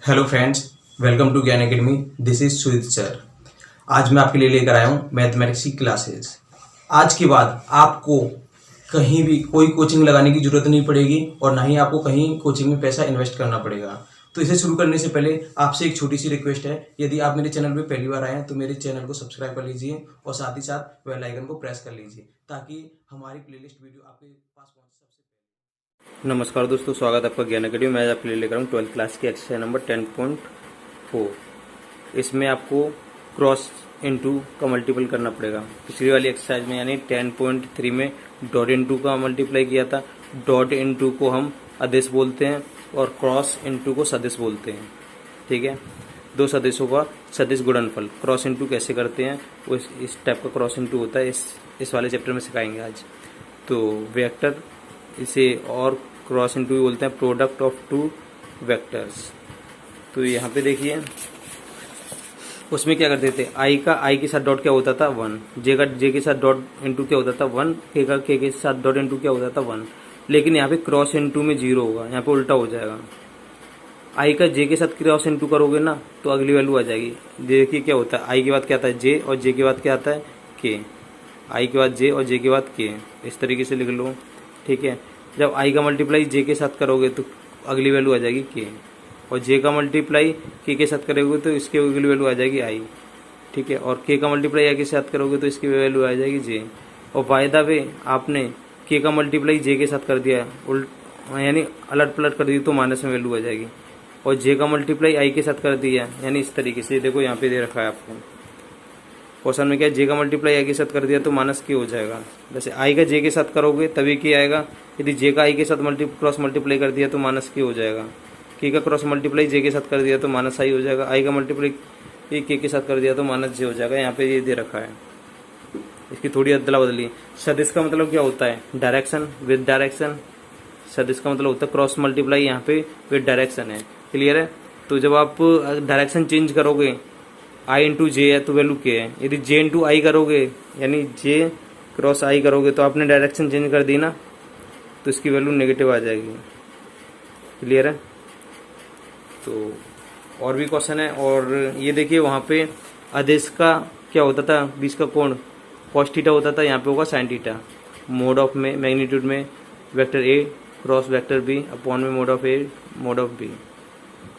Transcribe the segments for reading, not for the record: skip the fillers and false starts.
Hello friends, welcome to ज्ञान academy. This is Sujit sir. आज मैं आपके लिए लेकर आया हूँ मैथमेटिक्स की क्लासेस। आज के बाद आपको कहीं भी कोई कोचिंग लगाने की जरूरत नहीं पड़ेगी और ना ही आपको कहीं कोचिंग में पैसा इन्वेस्ट करना पड़ेगा। तो इसे शुरू करने से पहले आपसे एक छोटी सी रिक्वेस्ट है, यदि आप मेरे चैनल पर पहली बार आए हैं तो मेरे चैनल को सब्सक्राइब कर लीजिए और साथ ही साथ बेल आइकन को प्रेस कर लीजिए ताकि हमारी प्लेलिस्ट वीडियो आपके पास पहुंचे सबसे पहले। नमस्कार दोस्तों, स्वागत है आपका ज्ञान अकेडमी। मैं आपके लिए लेकर हूँ 12th क्लास की एक्सरसाइज नंबर 10.4। इसमें आपको क्रॉस इनटू का मल्टीपल करना पड़ेगा। पिछली वाली एक्सरसाइज में यानी 10.3 में डॉट इनटू का मल्टीप्लाई किया था। डॉट इनटू को हम अदिश बोलते हैं और क्रॉस इनटू को सदिश बोलते हैं। ठीक है, दो सदिशों का सदिश गुणनफल क्रॉस इनटू कैसे करते हैं वो इस टाइप का क्रॉस इनटू होता है। इस वाले चैप्टर में सिखाएंगे आज। तो वेक्टर इसे और क्रॉस इनटू भी बोलते हैं, प्रोडक्ट ऑफ टू वेक्टर्स। तो यहाँ पे देखिए उसमें क्या करते थे, आई के साथ डॉट क्या होता था 1, जे के साथ डॉट इनटू क्या होता था 1, के के साथ डॉट इनटू क्या होता था 1। लेकिन यहाँ पे क्रॉस इनटू में 0 होगा, यहाँ पे उल्टा हो जाएगा। आई का जे के साथ क्रॉस इनटू करोगे ना तो अगली वैल्यू आ जाएगी। देखिए क्या होता है, आई के बाद क्या आता है जे और जे के बाद क्या आता है के। आई के बाद जे और जे के बाद के, इस तरीके से लिख लो। ठीक है, जब आई का मल्टीप्लाई जे के साथ करोगे तो अगली वैल्यू आ जाएगी के, और जे का मल्टीप्लाई के साथ करोगे तो इसकी अगली वैल्यू आ जाएगी आई। ठीक है, और के का मल्टीप्लाई आई के साथ करोगे तो इसकी वैल्यू आ जाएगी जे। और बाय द वे आपने के का मल्टीप्लाई जे के साथ कर दिया यानी अलट पलट कर दी तो माइनस में वैल्यू आ जाएगी। और जे का मल्टीप्लाई आई के साथ कर दिया यानी इस तरीके से, देखो यहाँ पे दे रखा है आपको क्वेश्चन में क्या, जे का मल्टीप्लाई आई के साथ कर दिया तो माइनस के हो जाएगा। जैसे आई का जे के साथ करोगे तभी के आएगा, यदि जे का आई के साथ क्रॉस मल्टीप्लाई कर दिया तो माइनस के हो जाएगा। के का क्रॉस मल्टीप्लाई जे के साथ कर दिया तो माइनस आई हो जाएगा। आई का मल्टीप्लाई के साथ कर दिया तो माइनस जे हो जाएगा। यहाँ पे ये दे रखा है, इसकी थोड़ी अदला बदली। सदिश का मतलब क्या होता है, डायरेक्शन विद डायरेक्शन। सदिश का मतलब होता है क्रॉस मल्टीप्लाई यहाँ पे विद डायरेक्शन है। क्लियर है। तो जब आप डायरेक्शन चेंज करोगे, आई इंटू जे है तो वैल्यू के है। यदि जे इंटू आई करोगे यानी जे क्रॉस आई करोगे तो आपने डायरेक्शन चेंज कर दी ना, तो इसकी वैल्यू नेगेटिव आ जाएगी। क्लियर है। तो और भी क्वेश्चन है, और ये देखिए वहाँ पे आदेश का क्या होता था, बीच का कोण कॉस थीटा होता था, यहाँ पे होगा साइन थीटा। मोड ऑफ में मैग्नीट्यूड में vector A cross vector B upon में mod of A mod of B.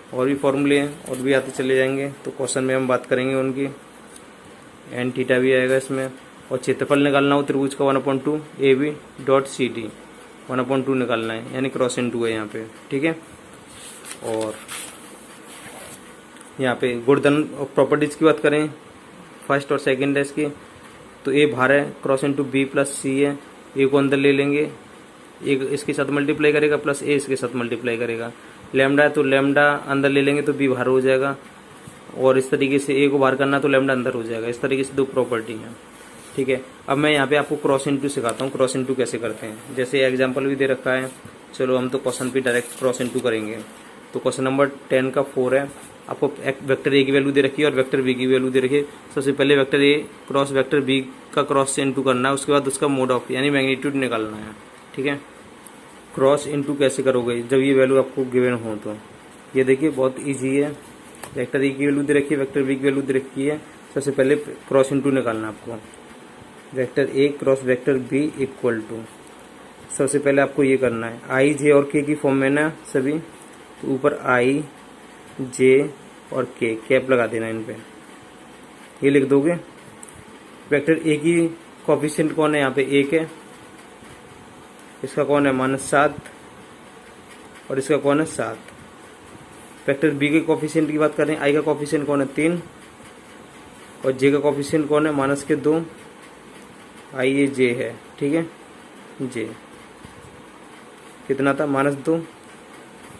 और भी फॉर्मूले हैं और भी आते चले जाएंगे, तो क्वेश्चन में हम बात करेंगे उनकी। एन थीटा भी आएगा इसमें। और क्षेत्रफल निकालना हो त्रिभुज का 1/2 A B dot C D 1/2 निकालना है, यानी क्रॉस इनटू है यहाँ पे। ठीक है, और यहाँ पे गुणधर्म प्रॉपर्टीज की बात करें फर्स्ट और सेकेंड है इसकी, तो ए भार है क्रॉस इनटू बी प्लस सी है। ए को अंदर ले लेंगे, एक इसके साथ मल्टीप्लाई करेगा प्लस ए इसके साथ मल्टीप्लाई करेगा। लैम्डा है तो लैम्डा अंदर ले लेंगे तो बी बाहर हो जाएगा, और इस तरीके से ए को बाहर करना तो लैम्डा अंदर हो जाएगा। इस तरीके से दो प्रॉपर्टी है। ठीक है, अब मैं यहाँ पे आपको क्रॉस इनटू सिखाता हूँ, क्रॉस इनटू कैसे करते हैं। जैसे एग्जाम्पल भी दे रखा है, चलो हम तो क्वेश्चन पे डायरेक्ट क्रॉस इनटू करेंगे। तो क्वेश्चन नंबर 10 का 4 है। आपको वेक्टर ए की वैल्यू दे रखी है और वेक्टर बी की वैल्यू दे रखी है। सबसे पहले vector A cross vector B का क्रॉस से इनटू करना है, उसके बाद उसका मोड ऑफ यानी मैग्नीट्यूड निकालना है। ठीक है, क्रॉस इनटू कैसे करोगे जब ये वैल्यू आपको गिवन हो, तो ये देखिए बहुत इजी है। वेक्टर ए की वैल्यू दे रखी है, वेक्टर बी की वैल्यू दे रखी है। सबसे पहले क्रॉस इनटू निकालना है आपको। Vector A cross vector B equal to, सबसे पहले आपको ये करना है आई जे और के की फॉर्म में ना सभी, तो ऊपर आई जे और के कैप लगा देना इन पे, ये लिख दोगे। वेक्टर ए की कोफिशिएंट कौन है, यहाँ पे 1 है, इसका कौन है -7 और इसका कौन है 7। वेक्टर बी के कोफिशिएंट की बात करें, आई का कोफिशिएंट कौन है 3 और जे का कोफिशिएंट कौन है -2। आई ये जे है। ठीक है, जे कितना था -2,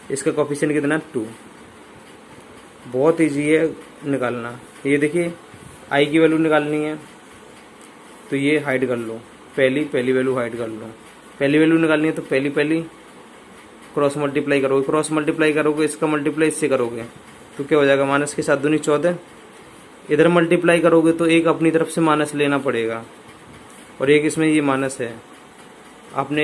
इसका कोफिशिएंट कितना 2। बहुत इजी है निकालना। ये देखिए आई की वैल्यू निकालनी है तो ये हाइड कर लो, पहली वैल्यू हाइड कर लो। पहली वैल्यू निकालनी है तो पहली क्रॉस मल्टीप्लाई करोगे, क्रॉस मल्टीप्लाई करोगे इसका मल्टीप्लाई इससे करोगे तो क्या हो जाएगा, माइनस के साथ दूनी 14। इधर मल्टीप्लाई करोगे तो एक अपनी तरफ से माइनस लेना पड़ेगा और एक इसमें ये माइनस है, आपने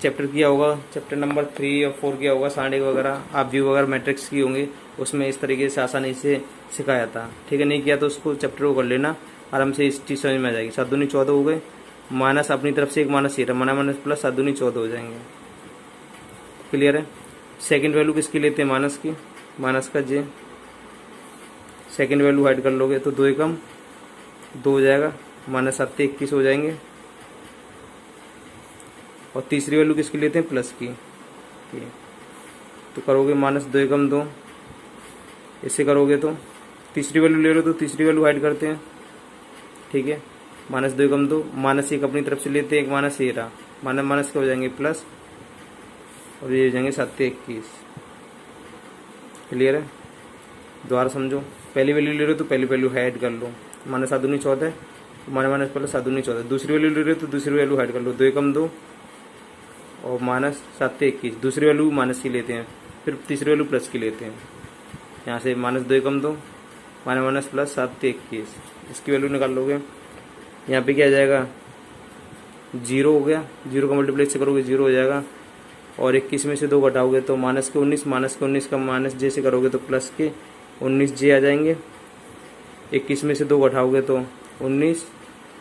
चैप्टर किया होगा, चैप्टर नंबर 3 और 4 किया होगा, सांडे वगैरह, आप व्यू वगैरह मैट्रिक्स की होंगे, उसमें इस तरीके से आसानी से सिखाया था। ठीक है, नहीं किया तो उसको चैप्टर को कर लेना, आराम से इस चीज़ समझ में आ जाएगी। 7 दूनी 14 हो गए, माइनस अपनी तरफ से एक माइनस ये रहा, माइनस माइनस प्लस 7 दूनी 14 हो जाएंगे। क्लियर है। सेकंड वैल्यू किसकी लेते हैं, माइनस की, माइनस का जे। सेकंड वैल्यू हाइड कर लोगे तो 2 एकम 2 हो जाएगा, माइनस 7 21 हो जाएंगे। और तीसरी वैल्यू किसकी लेते हैं, प्लस की, तो करोगे माइनस 2 एकम 2, इससे करोगे तो तीसरी वैल्यू ले लो तो तीसरी वैल्यू हाइड करते हैं। ठीक है, माइनस 2 एकम 2, माइनस 1 अपनी तरफ से लेते हैं, एक माइनस ये रहा, माइनस माइनस के हो जाएंगे प्लस, और ये हो जाएंगे 7 21। क्लियर है। दोबारा समझो, पहली वैल्यू ले लो तो पहली वैल्यू हाइड कर लो, माइनस 7 दूनी 14, माइनस माइनस प्लस 7 दूनी 14। दूसरी वैल्यू ले लो तो दूसरी वैल्यू हाइड कर लो, 2 एकम 2 और माइनस 7 21। दूसरी वैल्यू माइनस की लेते हैं, फिर तीसरी वैल्यू प्लस की लेते हैं। यहाँ से माइनस 2 एकम 2, माइनस माइनस प्लस 7 21, इसकी वैल्यू निकाल लोगे। यहाँ पे क्या आ जाएगा, 0 हो गया, 0 का मल्टीप्लाई से करोगे 0 हो जाएगा, और 21 में से 2 घटाओगे तो माइनस के 19, माइनस के 19 का माइनस जे से करोगे तो प्लस के 19 जे आ जाएंगे। 21 में से 2 घटाओगे तो 19,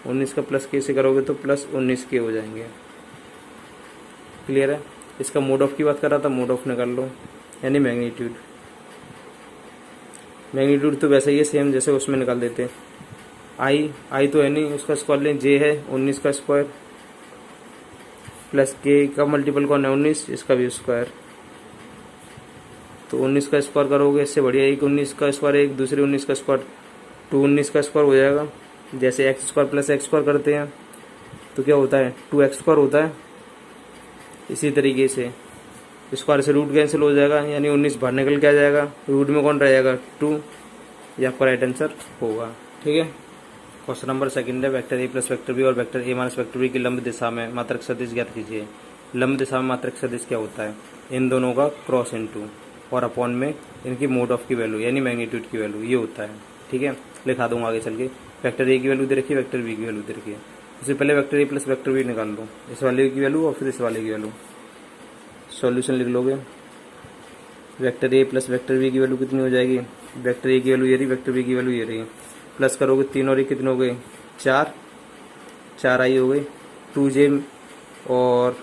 19 का प्लस के से करोगे तो प्लस 19 के हो जाएंगे। क्लियर है। इसका मोड ऑफ की बात कर रहा था, मोड ऑफ निकाल लो, यानी मैग्नीट्यूड। मैग्नीट्यूड तो वैसा ही है सेम जैसे उसमें निकाल देते हैं। आई तो है नहीं, उसका स्क्वायर लें, जे है 19 का स्क्वायर, प्लस के का मल्टीपल कौन है 19, इसका भी स्क्वायर, तो 19 का स्क्वायर करोगे, इससे बढ़िया एक 19 का स्क्वायर, एक दूसरे 19 का स्क्वायर, 219 का स्क्वायर हो जाएगा। जैसे x square plus x square करते हैं तो क्या होता है, 2x स्क्वायर होता है। इसी तरीके से स्क्वायर से रूट कैंसिल हो जाएगा, यानी 19 बाहर निकल के आ जाएगा, रूट में कौन रह जाएगा 2, ये आपका राइट आंसर होगा। ठीक है। क्वेश्चन नंबर सेकंड है, vector A plus vector B और vector A minus vector B की लंब दिशा में मात्रक सदिश ज्ञात कीजिए। लंब दिशा में मात्रक सदिश क्या होता है, इन दोनों का क्रॉस इनटू और अपॉन में इनकी मोड ऑफ की वैल्यू यानी मैग्नीट्यूड की वैल्यू, ये होता है। ठीक है, लिखा दूंगा आगे चल के। वेक्टर ए की वैल्यू दे रखी है, वेक्टर बी की वैल्यू दे रखी है। उससे पहले vector A plus vector B निकाल लो, इस वाले की वैल्यू और फिर इस वाले की वैल्यू। सॉल्यूशन लिख लोगे, vector A plus vector B की वैल्यू कितनी हो जाएगी, वेक्टर ए की वैल्यू ये रही, वेक्टर बी की वैल्यू ये रही, प्लस करोगे 3 और 1 कितने हो गए 4, 4 आई हो गई, 2j और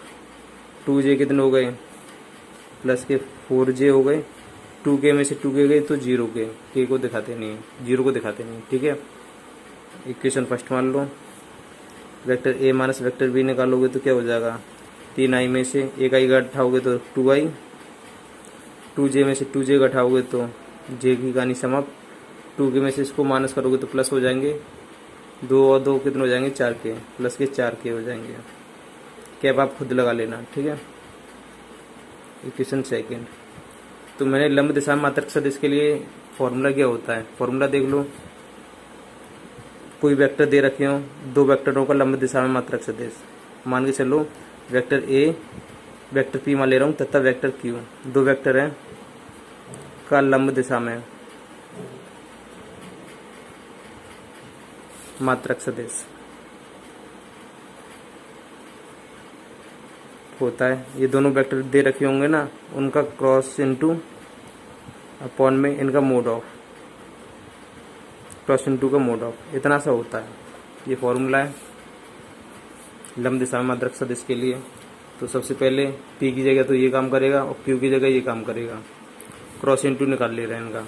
2j कितने हो गए प्लस के 4j हो गए, 2k में से 2k गए तो 0 के को दिखाते नहीं, 0 को दिखाते नहीं। ठीक है, इक्वेशन फर्स्ट मान लो। Vector A minus vector B निकालोगे तो क्या हो जाएगा, 3i में से 1i घटाओगे तो 2i, 2j में से 2j घटाओगे तो j की कहानी समाप्त, 2k में से इसको माइनस करोगे तो प्लस हो जाएंगे, 2 और 2 कितने हो जाएंगे 4k, प्लस के 4k हो जाएंगे। कैप आप खुद लगा लेना। ठीक है, इक्वेशन सेकेंड। तो मैंने लंब दिशा में मात्रक सदिश के लिए फॉर्मूला क्या होता है, फॉर्मूला देख लो। कोई वेक्टर दे रखे हो, 2 वेक्टरों का लंब दिशा में मात्रक सदिश, मान के चलो वेक्टर ए वेक्टर पी मान ले रहा हूँ तथा वेक्टर क्यू, 2 वेक्टर हैं का लंब दिशा में मात्रक सदिश होता है। ये दोनों वेक्टर दे रखे होंगे ना, उनका क्रॉस इनटू अपॉन में इनका मोड ऑफ, क्रॉस इनटू का मोड ऑफ, इतना सा होता है। ये फॉर्मूला है लंब दिशा में मात्रक सदिश के लिए। तो सबसे पहले पी की जगह तो ये काम करेगा और क्यू की जगह ये काम करेगा, क्रॉस इनटू निकाल ले रहे हैं इनका,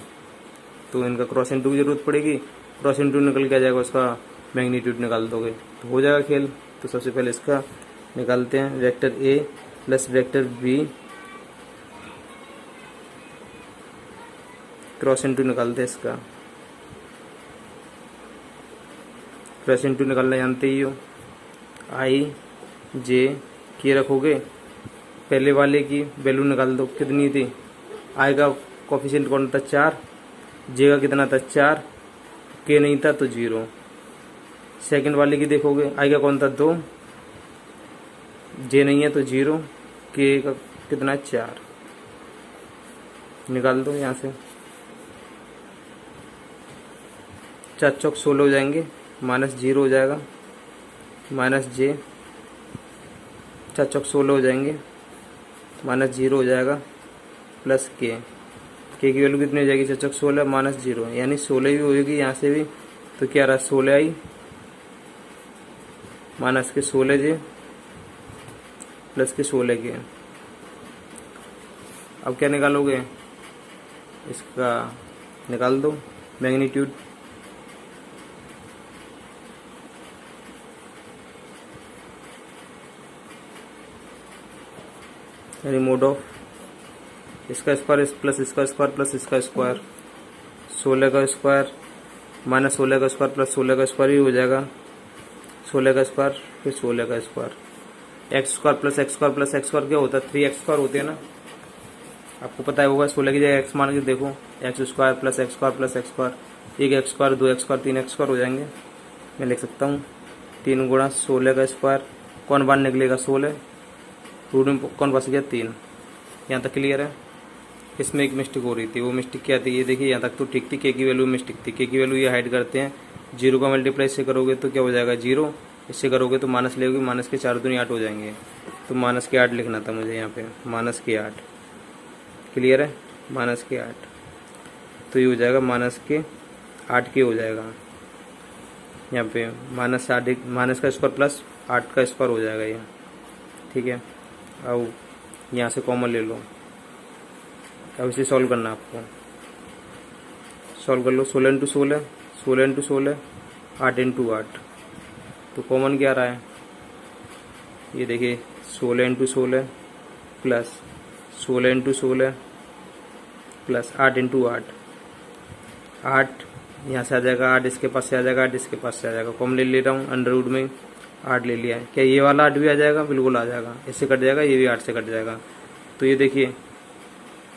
तो इनका क्रॉस इनटू की जरूरत पड़ेगी, क्रॉस इनटू निकल के आ जाएगा, उसका मैग्नीट्यूड निकाल दोगे तो हो जाएगा खेल। तो सबसे पहले इसका निकालते हैं, vector A plus vector B cross into निकालते हैं, इसका क्रॉस इनटू निकालना जानते ही हो, आई जे की रखोगे, पहले वाले की वैल्यू निकाल दो कितनी थी, आई का कोफिशिएंट कौन था 4, जे का कितना था 4, के नहीं था तो 0। सेकंड वाले की देखोगे, आई का कौन था 2, जे नहीं है तो 0, के का कितना 4, निकाल दो यहाँ से, 4 चौक 16 हो जाएंगे, माइनस 0 हो जाएगा, माइनस जे 4 चौक 16 हो जाएंगे, माइनस 0 हो जाएगा, प्लस के की वैल्यू कितनी हो जाएगी, 4 चौक 16 माइनस 0, यानी 16 भी होगी यहाँ से भी। तो क्या रहा, 16 आई माइनस के 16 जे प्लस के 16 के। अब क्या निकालोगे, इसका निकाल दो मैग्नीट्यूड। यानी मोड ऑफ इसका स्क्वायर प्लस इसका स्क्वायर प्लस इसका स्क्वायर, 16 का स्क्वायर माइनस 16 का स्क्वायर प्लस 16 का स्क्वायर ही हो जाएगा, 16 का स्क्वायर फिर 16 का square, x square plus x square plus x square क्या होता है, 3x स्क्वायर होते हैं ना, आपको पता होगा। 16 की जगह एक्स मान के देखो, x square plus x square plus x square, 1x square 2x square 3x square हो जाएंगे। मैं लिख सकता हूँ 3 गुणा 16 का स्क्वायर, कौन बाहर निकलेगा 16, रूट में कौन बच गया 3। यहाँ तक क्लियर है। इसमें एक मिस्टेक हो रही थी, वो मिस्टेक क्या थी, ये देखिए यहाँ तक तो ठीक थी, के की वैल्यू मिस्टेक थी। के की वैल्यू ये हाइड करते हैं, 0 का मल्टीप्लाई इससे करोगे तो क्या हो जाएगा 0, इससे करोगे तो माइनस लेोगे, माइनस के 4 दूनी 8 हो जाएंगे। तो माइनस के 8 लिखना था मुझे यहाँ पे, माइनस के 8। क्लियर है, माइनस के 8। तो ये हो जाएगा माइनस के 8 के हो जाएगा यहाँ पे, माइनस 8 माइनस का स्क्वायर प्लस 8 का स्क्वायर हो जाएगा ये। ठीक है, अब यहाँ से कॉमन ले लो। अब इसे सॉल्व करना है आपको, सॉल्व कर लो। 16 इंटू 16, 16 इंटू 16, 8 इंटू 8। तो कॉमन क्या आ रहा है, ये देखिए 16 into 16 plus 16 into 16 plus 8 into 8, 8 यहाँ से आ जाएगा, 8 इसके पास से आ जाएगा, 8 इसके पास से आ जाएगा। कॉमन ले रहा हूँ, अंडर रूट में 8 ले लिया है। क्या ये वाला 8 भी आ जाएगा, बिल्कुल आ जाएगा, इससे कट जाएगा, ये भी 8 से कट जाएगा। तो ये देखिए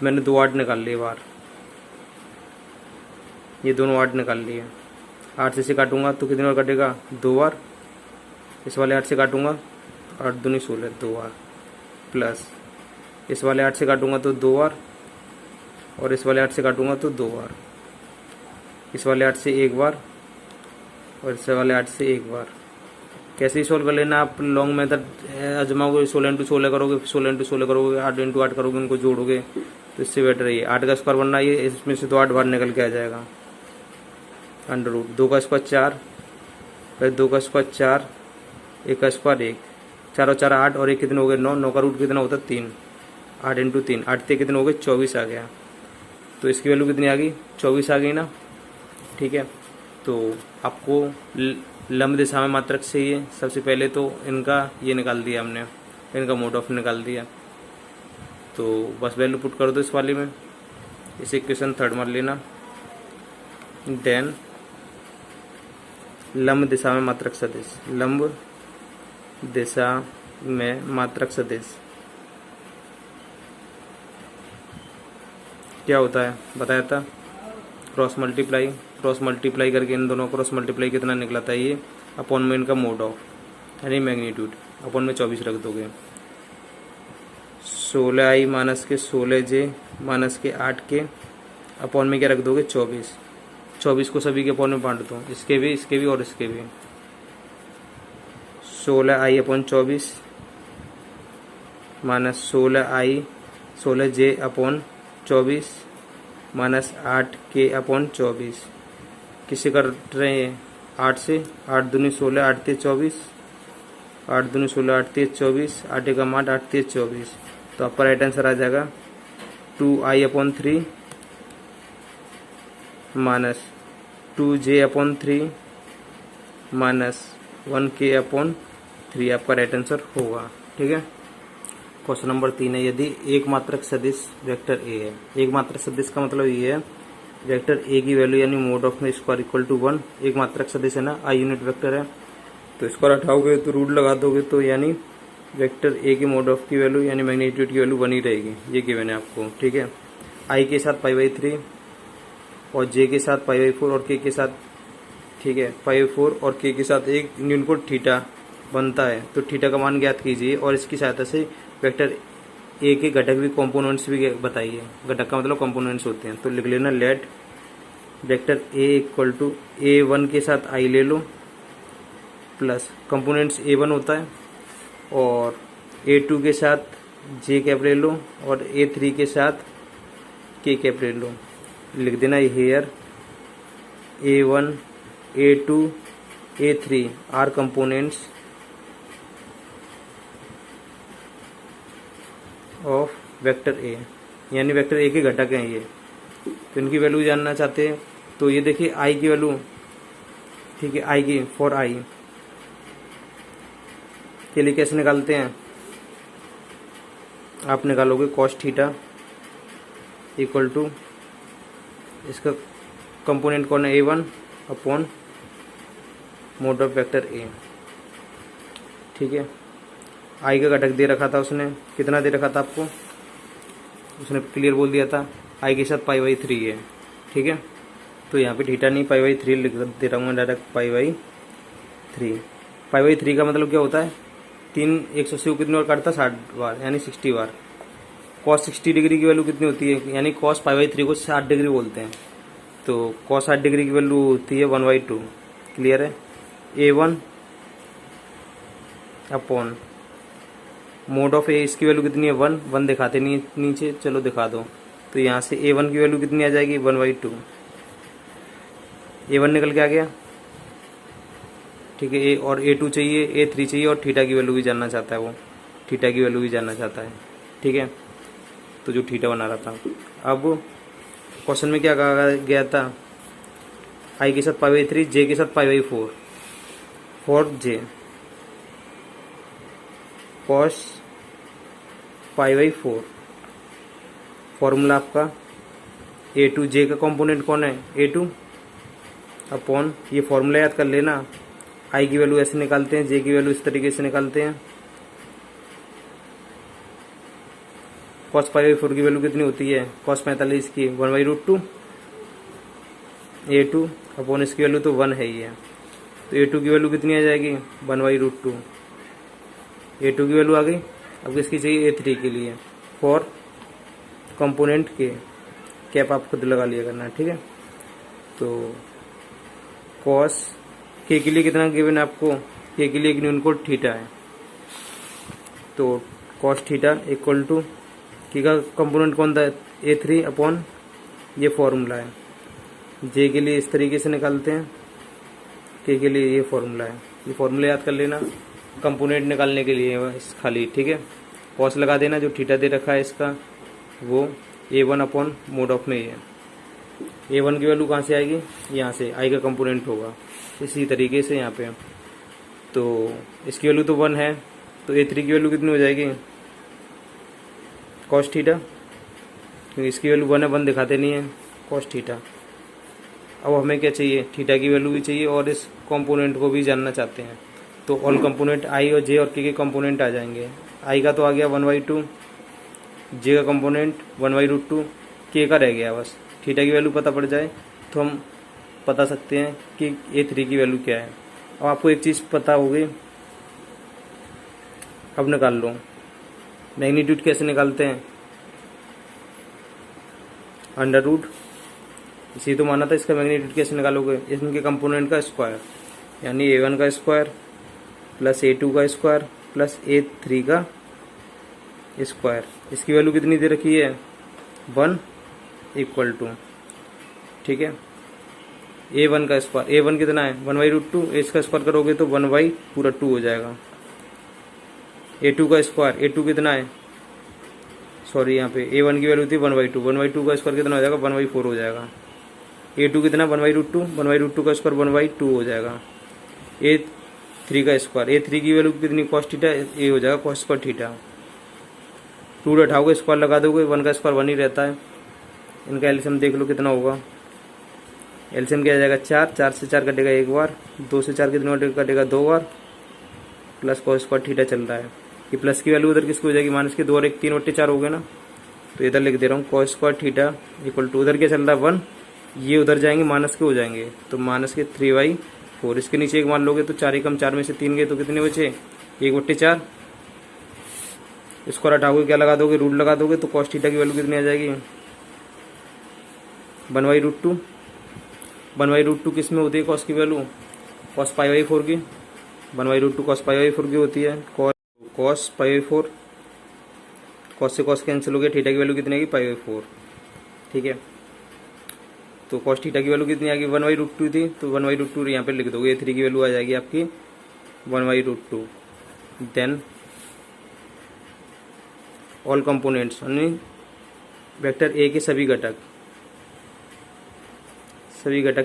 मैंने 2 8 निकाल लिए बाहर, ये दोनों 8 निकाल लिए। 8 से काटूंगा तो कितनी बार कटेगा, 2 बार। इस वाले 8 से काटूंगा 8 दूनी 16, 2 बार, प्लस इस वाले 8 से काटूंगा तो 2 बार, और इस वाले 8 से काटूंगा तो 2 बार, इस वाले 8 से 1 बार, और इस वाले 8 से 1 बार। कैसे ही सोल्व कर लेना आप, लॉन्ग मेथड आजमाओगे, 16 इंटू 16 करोगे, 16 इंटू 16 करोगे, 8 इंटू 8 करोगे, उनको जोड़ोगे तो इससे बेटर है 8 का स्क्वायर बनना, ये इसमें से तो 8 बाहर निकल के आ जाएगा। अंडर रूट 2 का स्क्वायर 4, फिर 2 का स्क्वायर 4, 1 का स्क्वायर 1, 4 और 4 8, और 1 कितने हो गए 9, 9 का रूट कितना होता है 3, 8 इंटू 3, 8 से कितने हो गए 24 आ गया। तो इसकी वैल्यू कितनी आ गई, 24 आ गई ना। ठीक है, तो आपको लंब दिशा में मात्रक से ये सबसे पहले तो इनका ये निकाल दिया हमने, इनका मोड ऑफ निकाल दिया। तो बस वैल्यू पुट कर दो इस वाली में, इस इक्वेशन 3 मार लेना। देन लंब दिशा में मात्रक सदिश, लंब दिशा में मात्रक सदिश क्या होता है बताया था, क्रॉस मल्टीप्लाई करके इन दोनों क्रॉस मल्टीप्लाई कितना निकला था ये, अपॉन में इनका मोड ऑफ यानी मैग्नीट्यूड, अपॉन में 24 रख दोगे। 16i माइनस के 16j माइनस के 8 के, अपॉन में क्या रख दोगे 24, 24 को सभी के अपॉन में बांट दो, इसके भी और इसके भी। 16i upon 24 minus 16j upon 24 minus 8 के अपॉन 24। किसे कर रहे हैं 8 से, 8 दूनी 16, 8 तेज 24, 8 दूनी 16, 8 तेज 24, 8 का 8, 8 तेज 24। तो आपका राइट आंसर आ जाएगा 2i upon 3 minus 2j upon 3 minus 1k upon 3 आपका राइट आंसर होगा। ठीक है, क्वेश्चन नंबर 3 है, यदि एक मात्रक सदिश वेक्टर ए है, एक मात्रक सदिश का मतलब ये है वेक्टर ए की वैल्यू यानी मोड ऑफ में स्क्वायर इक्वल टू 1, एक मात्रक सदिश है ना, आई यूनिट वेक्टर है, तो स्क्वायर हटाओगे तो रूट लगा दोगे, तो यानी वेक्टर ए के मोड ऑफ की वैल्यू यानी मैग्नीट्यूड की वैल्यू 1 ही रहेगी, ये गिवन है आपको। ठीक है, आई के साथ π/3 और जे के साथ π/4 और के के साथ, ठीक है, π/4 और के के साथ एक यूनियन को थीटा बनता है, तो थीटा का मान ज्ञात कीजिए और इसकी सहायता से वेक्टर ए के घटक भी कॉम्पोनेंट्स भी बताइए। घटक का मतलब कॉम्पोनेंट्स होते हैं, तो लिख लेना let vector A equal to A1 के साथ आई ले लो प्लस कंपोनेंट्स A1 होता है और A2 के साथ जे कैप ले लो और A3 के साथ के कैप ले लो। लिख देना here A1 A2 A3 are components of vector A, यानी वेक्टर ए के घटक हैं ये। तो इनकी वैल्यू जानना चाहते हैं तो ये देखिए आई की वैल्यू, ठीक है, आई की फॉर आई के लिए कैसे निकालते हैं, आप निकालोगे कॉस थीटा इक्वल टू, इसका कंपोनेंट कौन है A1 upon mode of vector A, ठीक है। आई का घटक दे रखा था उसने, कितना दे रखा था आपको, उसने क्लियर बोल दिया था आई के साथ π/3 है, ठीक है। तो यहाँ पे थीटा नहीं π/3 लिख दे रहा हूँ मैं डायरेक्ट π/3। π/3 का मतलब क्या होता है, 180 को कितनी बार काटता है, 60 बार, यानी 60 बार। cos 60 डिग्री की वैल्यू कितनी होती है, यानी cos π/3 को 60 डिग्री बोलते हैं। तो cos 60 डिग्री की वैल्यू होती है 1/2। क्लियर है। A1 अपॉन मोड ऑफ ए, इसकी वैल्यू कितनी है 1 दिखाते नहीं है नीचे, चलो दिखा दो। तो यहाँ से A1 की वैल्यू कितनी आ जाएगी 1/2। A1 निकल के आ गया, ठीक है। ए और A2 चाहिए, A3 चाहिए और थीटा की वैल्यू भी जानना चाहता है, वो थीटा की वैल्यू भी जानना चाहता है, ठीक है। तो जो थीटा बना रहा था, अब क्वेश्चन में क्या कहा गया था, आई के साथ π/3 जे के साथ π/4 फॉर जे cos π/4। फॉर्मूला आपका A2 जे का कंपोनेंट कौन है A2 अपॉन, ये फॉर्मूला याद कर लेना, आई की वैल्यू ऐसे निकालते हैं, जे की वैल्यू इस तरीके से निकालते हैं। cos π/4 की वैल्यू कितनी होती है, cos 45 की 1/√2 A2 अपॉन इसकी वैल्यू तो 1 है ही है। तो A2 की वैल्यू कितनी आ जाएगी 1/√2। A2 की वैल्यू आ गई। अब किसकी चाहिए A3 के लिए, फॉर कंपोनेंट के कैप आप खुद लगा लिया करना, ठीक है। तो cos के लिए कितना गिवन है आपको, के लिए एक न्यून कोड थीटा है। तो cos थीटा इक्वल टू के का कंपोनेंट कौन था A3 अपॉन, ये फॉर्मूला है। जे के लिए इस तरीके से निकालते हैं, के लिए ये फॉर्मूला है। ये फॉर्मूला याद कर लेना कंपोनेंट निकालने के लिए इस खाली, ठीक है। कॉस लगा देना, जो थीटा दे रखा है इसका वो A1 अपॉन मोड ऑफ में है। A1 की वैल्यू कहाँ से आएगी, यहाँ से आई का कंपोनेंट होगा इसी तरीके से यहाँ पे। तो इसकी वैल्यू तो 1 है, तो A3 की वैल्यू कितनी हो जाएगी कॉस थीटा, क्योंकि इसकी वैल्यू 1 है, 1 दिखाते नहीं है, कॉस थीटा। अब हमें क्या चाहिए, थीटा की वैल्यू भी चाहिए और इस कंपोनेंट को भी जानना चाहते हैं। तो ऑल कंपोनेंट आई और जे और के कंपोनेंट आ जाएंगे। आई का तो आ गया 1/2, जे का कंपोनेंट 1/√2, के का रह गया बस। थीटा की वैल्यू पता पड़ जाए तो हम बता सकते हैं कि A3 की वैल्यू क्या है। अब आपको एक चीज़ पता होगी, अब निकाल लो मैग्नीट्यूड कैसे निकालते हैं, अंडर रूट, इसी तो माना था, इसका मैग्नीट्यूड कैसे निकालोगे, इनके कंपोनेंट का स्क्वायर, यानी A1 का स्क्वायर प्लस A2 का स्क्वायर प्लस A3 का स्क्वायर। इसकी वैल्यू कितनी दे रखी है 1 इक्वल टू, ठीक है। A1 का स्क्वायर, A1 कितना है 1/√2, इसका स्क्वायर करोगे तो 1/2 हो जाएगा। A2 का स्क्वायर, A2 कितना है, सॉरी यहाँ पे A1 की वैल्यू थी 1/2, 1/2 का स्क्वायर कितना हो जाएगा 1/4 हो जाएगा। A2 कितना 1/√2, 1/2 का स्क्वायर 1/2 हो जाएगा। A3 का स्क्वायर, A3 की वैल्यू कितनी कॉस थीटा, ये हो जाएगा कॉस स्क्वायर थीटा। 2 उठाओगे स्क्वायर लगा दोगे, 1 का स्क्वायर 1 ही रहता है। इनका एलसीएम देख लो कितना होगा, एलसीएम क्या आ जाएगा 4 से 4 कटेगा 1 बार, 2 से 4 कितने कटेगा 2 बार, प्लस कॉस स्क्वायर थीटा चल रहा है। ये प्लस की वैल्यू उधर किसकी हो जाएगी, माइनस की, 2 और 1 3/4 हो गए ना। तो इधर लिख दे रहा हूँ cos square theta equal to, उधर क्या चल रहा है 1, ये उधर जाएंगे माइनस के हो जाएंगे, तो माइनस के 3/4। इसके नीचे एक मान लोगे तो 4 एकम 4 में से 3 गए तो कितने बचे 1/4। इसको हटाओगे क्या लगा दोगे, रूट लगा दोगे, तो कॉस थीटा की वैल्यू कितनी आ जाएगी 1/√2। 1/√2 किस में होती है कॉस की वैल्यू, कॉस π/4 की, 1/√2 कॉस π/4 की होती है। कॉस π/4 कॉस से कॉस कैंसिल हो गया, थीटा की वैल्यू कितनी आएगी π/4। ठीक है, तो कॉस थीटा की वैल्यू कितनी आएगी 1/√2 थी, तो 1/√2 यहाँ पे लिख दोगे। A3 की वैल्यू आ जाएगी आपकी 1/√2। देन ऑल कंपोनेंट्स यानी वेक्टर ए के सभी घटक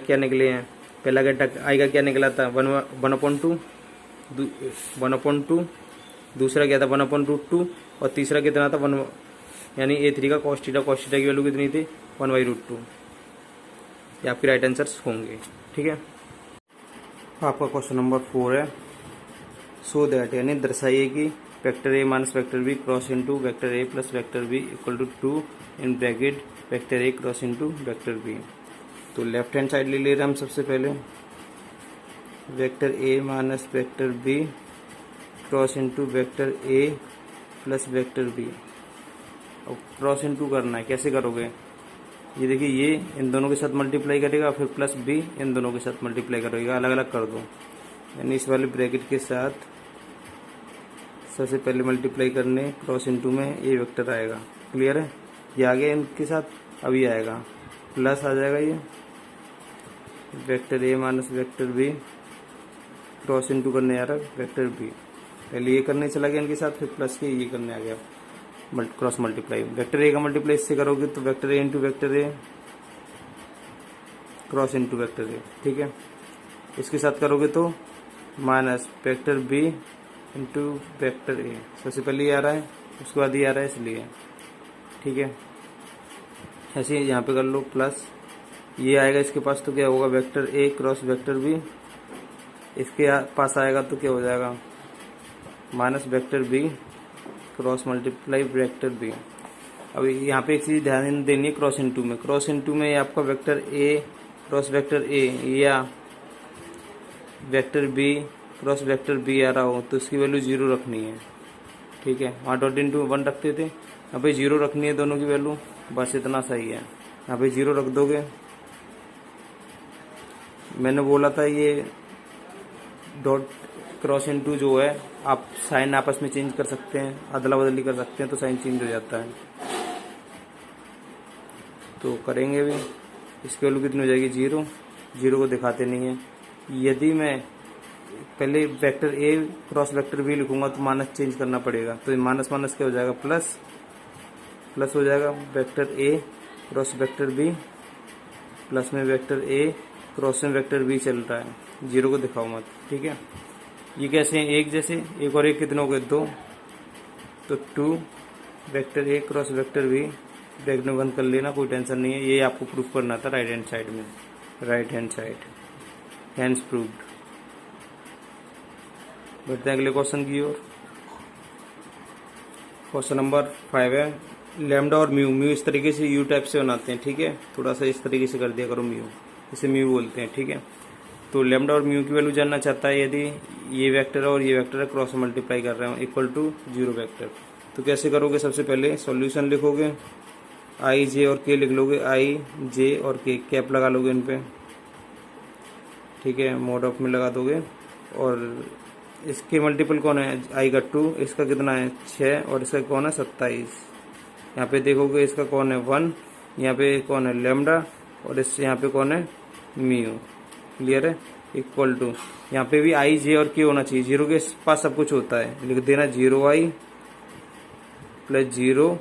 क्या निकले हैं। पहला घटक आई का क्या निकला था 1/2, दूसरा क्या था 1/√2 और तीसरा कितना था 1 यानी A3 का कॉस थीटा की वैल्यू कितनी थी 1/√2। ये आपके राइट आंसर्स होंगे। ठीक है, आपका क्वेश्चन नंबर 4 है सो दैट यानी दर्शाइए कि vector A minus vector B cross into vector A plus vector B equal to 2 in bracket vector A cross into vector B. तो लेफ्ट हैंड साइड ले रहे हैं हम सबसे पहले, vector A minus vector B cross into vector A plus vector B. अब cross into करना है, कैसे करोगे, ये देखिए ये इन दोनों के साथ मल्टीप्लाई करेगा, फिर प्लस बी इन दोनों के साथ मल्टीप्लाई करेगा, अलग अलग कर दो। यानी इस वाले ब्रैकेट के साथ सबसे पहले मल्टीप्लाई करने क्रॉस इंटू में ये वेक्टर आएगा। क्लियर है, ये आ गया इनके साथ, अब ये आएगा प्लस आ जाएगा ये vector A minus vector B cross into करने आ रहा है वेक्टर बी। पहले ये करने चला गया इनके साथ, फिर प्लस के ये करने आ गया क्रॉस मल्टीप्लाई। वेक्टर ए का मल्टीप्लाई इससे करोगे तो vector A into vector A cross into vector A. ठीक है, इसके साथ करोगे तो minus vector B into vector A. सबसे पहले ये आ रहा है, उसके बाद ये आ रहा है, इसलिए। ठीक है, ऐसे ही यहाँ पे कर लो प्लस, ये आएगा इसके पास तो क्या होगा vector A cross vector B, इसके पास आएगा तो क्या हो जाएगा minus vector B cross multiply vector B. अब यहाँ पे एक चीज ध्यान देनी है क्रॉस इंटू में आपका vector A cross vector A या vector B cross vector B आ रहा हो तो इसकी वैल्यू 0 रखनी है। ठीक है, वहाँ डॉट इंटू 1 रखते थे, यहाँ पे 0 रखनी है दोनों की वैल्यू, बस इतना सही है। यहाँ पे 0 रख दोगे, मैंने बोला था ये डॉट क्रॉस इंटू जो है आप साइन आपस में चेंज कर सकते हैं, अदला बदली कर सकते हैं, तो साइन चेंज हो जाता है। तो करेंगे भी, इसकी वैल्यू कितनी हो जाएगी 0 को दिखाते नहीं है। यदि मैं पहले vector A cross vector B लिखूंगा तो माइनस चेंज करना पड़ेगा, तो माइनस माइनस क्या हो जाएगा प्लस हो जाएगा vector A cross vector B plus में वेक्टर ए क्रॉस में वेक्टर बी चल रहा है, 0 को दिखाओ मत। ठीक है, ये कैसे हैं एक जैसे, एक और एक कितने हो गए 2, तो 2 vector A cross vector B bracket में बंद कर लेना, कोई टेंशन नहीं है। ये आपको प्रूफ करना था राइट हैंड साइड में, right hand side hands proved. बढ़ते हैं अगले क्वेश्चन की ओर। क्वेश्चन नंबर 5 है लैम्डा और म्यू इस तरीके से यू टाइप से बनाते हैं। ठीक है, थोड़ा सा इस तरीके से कर दिया करो, म्यू इसे म्यू बोलते हैं। ठीक है, तो लैम्डा और म्यू की वैल्यू जानना चाहता है, यदि ये वेक्टर है और ये वेक्टर है क्रॉस मल्टीप्लाई कर रहे हो इक्वल टू 0 वेक्टर, तो कैसे करोगे, सबसे पहले सॉल्यूशन लिखोगे, आई जे और के लिख लोगे, आई जे और के कैप लगा लोगे इन पे। ठीक है, मोड ऑफ में लगा दोगे, और इसके मल्टीपल कौन है, आई का 2, इसका कितना है 6 और इसका कौन है 27। यहाँ पे देखोगे इसका कौन है 1, यहाँ पे कौन है लैम्डा और इस यहाँ पे कौन है म्यू। क्लियर है, इक्वल टू यहाँ पे भी आई जे और के होना चाहिए, 0 के पास सब कुछ होता है, लिख देना 0i प्लस 0,